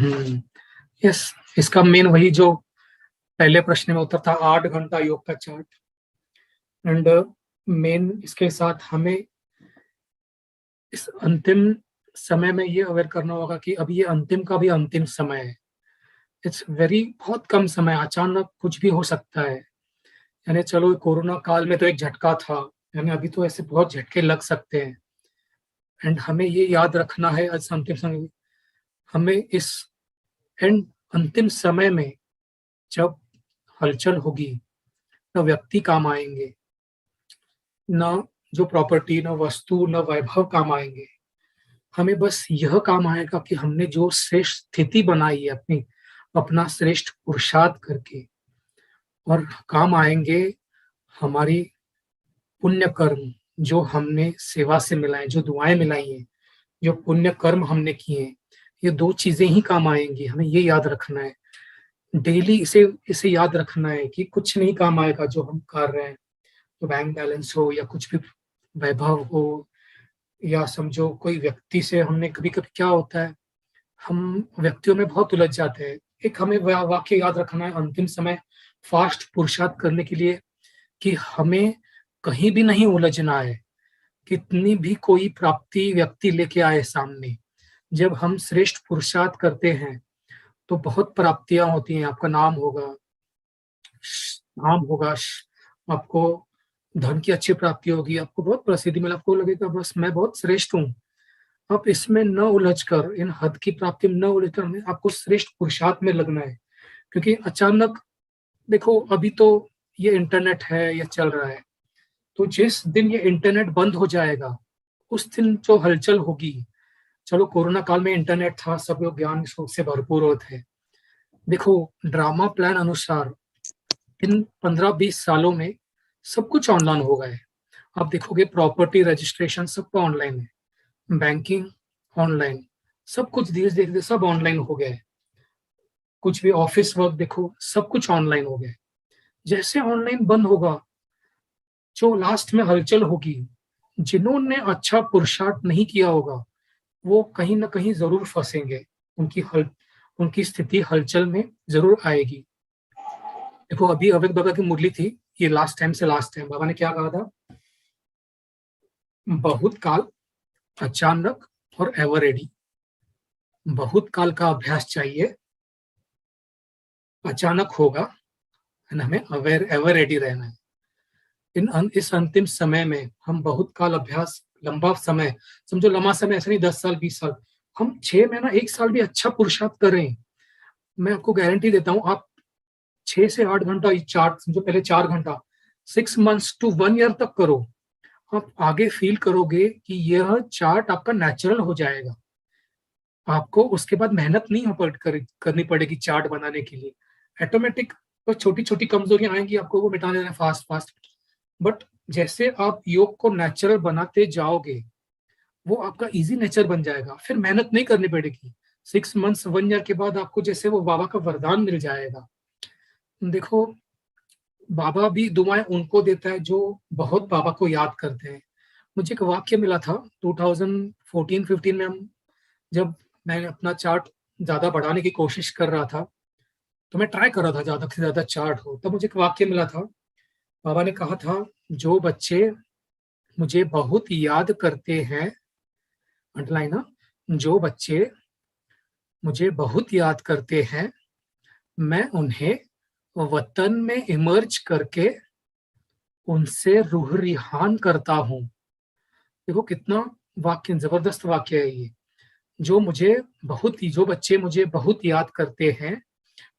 यस, इसका मेन वही जो पहले प्रश्न में उत्तर था, 8 घंटा योग का चार्ट, एंड मेन इसके साथ हमें इस अंतिम समय में ये अवेयर करना होगा कि अब ये अंतिम का भी अंतिम समय है। इट्स बहुत कम समय, अचानक कुछ भी हो सकता है। यानी चलो कोरोना काल में तो एक झटका था, यानी अभी तो ऐसे बहुत झटके लग सकते हैं, एंड हमें ये याद रखना है आज अंतिम समय में, हमें इस अंतिम समय में जब हलचल होगी, न व्यक्ति काम आएंगे, न जो प्रॉपर्टी, न वस्तु, न वैभव काम आएंगे। हमें बस यह काम आएगा कि हमने जो श्रेष्ठ स्थिति बनाई है अपनी अपना श्रेष्ठ पुरुषार्थ करके, और काम आएंगे हमारी पुण्य कर्म जो हमने सेवा से मिलाए, जो दुआएं मिलाई हैं, जो पुण्य कर्म हमने किए हैं, ये दो चीजें ही काम आएंगी। हमें ये याद रखना है, डेली इसे इसे याद रखना है कि कुछ नहीं काम आएगा जो हम कर रहे हैं, तो बैंक बैलेंस हो या कुछ भी वैभव हो, या समझो कोई व्यक्ति से हमने कभी कभी क्या होता है, हम व्यक्तियों में बहुत उलझ जाते हैं। एक हमें वाक्य याद रखना है अंतिम समय फास्ट पुरुषार्थ करने के लिए कि हमें कहीं भी नहीं उलझना है। कितनी भी कोई प्राप्ति व्यक्ति लेके आए सामने, जब हम श्रेष्ठ पुरुषार्थ करते हैं तो बहुत प्राप्तियां होती हैं। आपका नाम होगा, आपको धन की अच्छी प्राप्ति होगी, आपको बहुत प्रसिद्धि मिले, आपको लगेगा बस मैं बहुत श्रेष्ठ हूँ। आप इसमें न उलझकर, इन हद की प्राप्ति में न उलझकर हमें आपको श्रेष्ठ पुरुषार्थ में लगना है। क्योंकि अचानक देखो, अभी तो ये इंटरनेट है, ये चल रहा है, तो जिस दिन ये इंटरनेट बंद हो जाएगा उस दिन जो हलचल होगी, चलो कोरोना काल में इंटरनेट था, सब लोग ज्ञान से भरपूर होते थे। देखो, ड्रामा प्लान अनुसार इन 15-20 सालों में सब कुछ ऑनलाइन हो गया है। आप देखोगे प्रॉपर्टी रजिस्ट्रेशन सबका ऑनलाइन है, बैंकिंग ऑनलाइन, सब कुछ धीरे धीरे सब ऑनलाइन हो गया है। कुछ भी ऑफिस वर्क देखो, सब कुछ ऑनलाइन हो गया है। जैसे ऑनलाइन बंद होगा, जो लास्ट में हलचल होगी, जिन्होंने अच्छा पुरुषार्थ नहीं किया होगा वो कहीं ना कहीं जरूर फंसेंगे, उनकी स्थिति हलचल में जरूर आएगी। देखो, अभी अवैध बाबा की मुरली थी, ये लास्ट टाइम बाबा ने क्या कहा था, बहुत काल, अचानक और एवर रेडी। बहुत काल का अभ्यास चाहिए, अचानक होगा, हमें एवर रेडी रहना है। इस अंतिम समय में हम बहुत काल अभ्यास, लंबा समय, समझो लंबा समय ऐसा नहीं 10 साल 20 साल, हम 6 महीना 1 साल भी अच्छा पुरुषार्थ कर रहे हैं, मैं आपको गारंटी देता हूँ, आप 6 से 8 घंटा चार्ट, समझो पहले 4 घंटा 6 मंथ्स टू 1 ईयर तक करो, आप आगे फील करोगे कि यह चार्ट आपका नेचुरल हो जाएगा। आपको उसके बाद मेहनत नहीं करनी पड़ेगी चार्ट बनाने के लिए, ऑटोमेटिक। तो छोटी छोटी कमजोरियां आएंगी, आपको वो मिटा देना फास्ट। बट जैसे आप योग को नेचुरल बनाते जाओगे, वो आपका इजी नेचर बन जाएगा, फिर मेहनत नहीं करनी पड़ेगी। 6 मंथ्स 1 ईयर के बाद आपको जैसे वो बाबा का वरदान मिल जाएगा। देखो, बाबा भी दुआएं उनको देता है जो बहुत बाबा को याद करते हैं। मुझे एक वाक्य मिला था 2014-15 में, जब मैं अपना चार्ट ज्यादा बढ़ाने की कोशिश कर रहा था, तो मैं ट्राई कर रहा था ज्यादा से ज्यादा चार्ट हो, तब मुझे एक वाक्य मिला था। बाबा ने कहा था, जो बच्चे मुझे बहुत याद करते हैं, अंडरलाइन ना, जो बच्चे मुझे बहुत याद करते हैं, मैं उन्हें वतन में इमर्ज करके उनसे रूह रिहान करता हूँ। देखो कितना वाक्य, जबरदस्त वाक्य है ये। जो बच्चे मुझे बहुत याद करते हैं,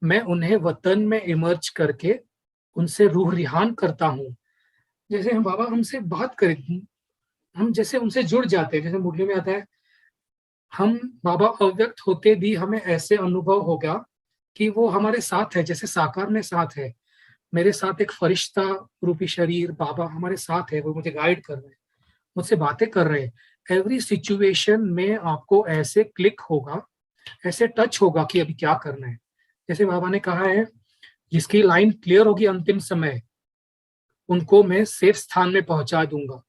मैं उन्हें वतन में इमर्ज करके उनसे रूह रिहान करता हूँ। जैसे हम बाबा हमसे बात करें, हम जैसे उनसे जुड़ जाते हैं, जैसे मुरली में आता है, हम बाबा अव्यक्त होते भी हमें ऐसे अनुभव होगा कि वो हमारे साथ है, जैसे साकार में साथ है। मेरे साथ एक फरिश्ता रूपी शरीर बाबा हमारे साथ है, वो मुझे गाइड कर रहे हैं, मुझसे बातें कर रहे हैं। एवरी सिचुएशन में आपको ऐसे क्लिक होगा, ऐसे टच होगा कि अभी क्या करना है। जैसे बाबा ने कहा है, जिसकी लाइन क्लियर होगी अंतिम समय, उनको मैं सेफ स्थान में पहुंचा दूंगा।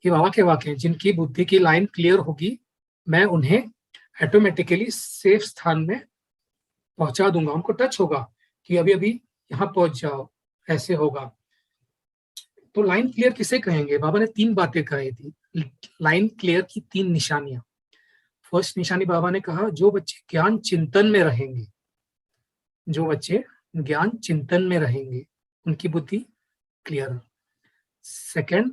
ये बाबा के वाक्य हैं, जिनकी बुद्धि की लाइन क्लियर होगी, मैं उन्हें ऑटोमेटिकली सेफ स्थान में पहुंचा दूंगा। उनको टच होगा कि अभी अभी यहाँ पहुंच जाओ, ऐसे होगा। तो लाइन क्लियर किसे कहेंगे? बाबा ने 3 बातें कही थी लाइन क्लियर की, 3 निशानियां। फर्स्ट निशानी बाबा ने कहा, जो बच्चे ज्ञान चिंतन में रहेंगे, जो बच्चे ज्ञान चिंतन में रहेंगे उनकी बुद्धि क्लियर। सेकंड,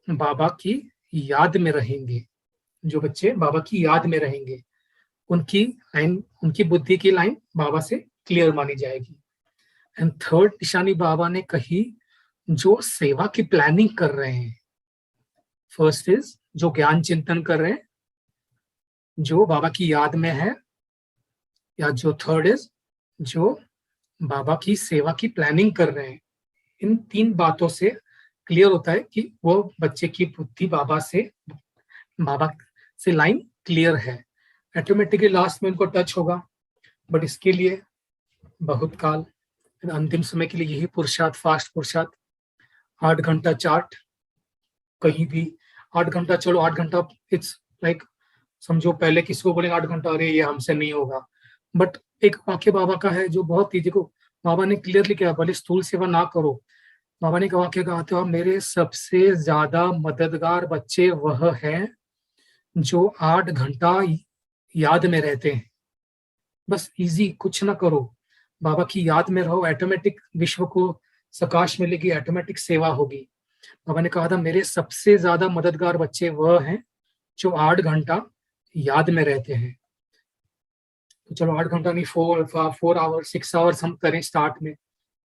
बाबा की याद में रहेंगे, जो बच्चे बाबा की याद में रहेंगे उनकी बुद्धि की लाइन बाबा से क्लियर मानी जाएगी। एंड थर्ड निशानी बाबा ने कही, जो सेवा की प्लानिंग कर रहे हैं। फर्स्ट इज जो ज्ञान चिंतन कर रहे हैं, जो बाबा की याद में है, या जो थर्ड इज जो बाबा की सेवा की प्लानिंग कर रहे हैं। इन 3 बातों से क्लियर होता है कि वो बच्चे की बुद्धि बाबा से लाइन क्लियर है। ऑटोमेटिकली लास्ट में उनको टच होगा, बट इसके लिए बहुत काल, अंतिम समय के लिए यही पुरुषार्थ, फास्ट पुरुषार्थ। 8 घंटा चार्ट, कहीं भी 8 घंटा चलो, 8 घंटा इट्स लाइक, समझो पहले किसी को बोलेंगे 8 घंटा, अरे ये हमसे नहीं होगा। बट एक वाक्य बाबा का है जो बहुत ही, देखो बाबा ने क्लियरली कहा, भले स्थूल सेवा ना करो, बाबा ने एक वाक्य कहा था, मेरे सबसे ज्यादा मददगार बच्चे वह हैं जो 8 घंटा याद में रहते हैं। बस इजी, कुछ ना करो, बाबा की याद में रहो, ऑटोमेटिक विश्व को सकाश मिलेगी, ऑटोमेटिक सेवा होगी। बाबा ने कहा था, मेरे सबसे ज्यादा मददगार बच्चे वह हैं जो 8 घंटा याद में रहते हैं। तो चलो 8 घंटा नहीं, 4 आवर्स 6 आवर्स हम करें स्टार्ट में,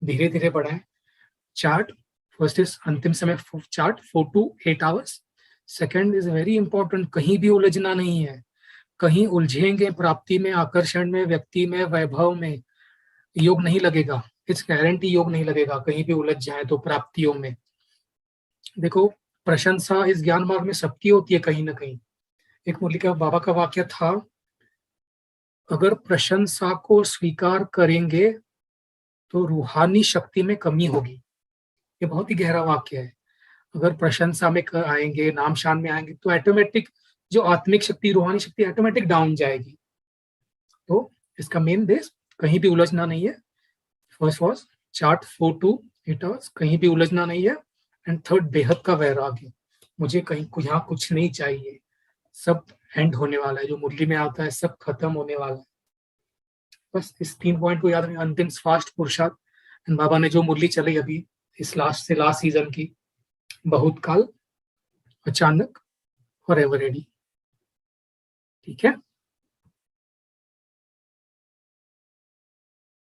धीरे धीरे बढ़ाएं। चार्ट फर्स्ट इज अंतिम समय chart 4 to 8 hours. Second is very important, कहीं भी उलझना नहीं है। कहीं उलझेंगे प्राप्ति में, आकर्षण में, व्यक्ति में, वैभव में, योग नहीं लगेगा। इट्स गारंटी योग नहीं लगेगा कहीं भी उलझ जाए तो प्राप्तियों में। देखो प्रशंसा इस ज्ञान मार्ग में सबकी होती है कहीं ना कहीं। एक मुरली का बाबा का वाक्य था, अगर प्रशंसा को स्वीकार करेंगे तो रूहानी शक्ति में कमी होगी। ये बहुत ही गहरा वाक्य है। अगर प्रशंसा में आएंगे, नाम शान में आएंगे, तो ऑटोमेटिक जो आत्मिक शक्ति, रूहानी शक्ति ऑटोमेटिक डाउन जाएगी। तो इसका मेन बेस, कहीं भी उलझना नहीं है। First was chart 4 to 8 hours, कहीं भी उलझना नहीं है। एंड थर्ड, बेहद का वैराग्य, मुझे कहीं यहाँ कुछ नहीं चाहिए, सब एंड होने वाला है, जो मुरली में आता है सब खत्म होने वाला है। बस इस 3 पॉइंट को याद रखें, अंतिम फास्ट पुरुषार्थ। एंड बाबा ने जो मुरली चली अभी इस लास्ट सीजन की, बहुत काल, अचानक और एवर रेडी। ठीक है।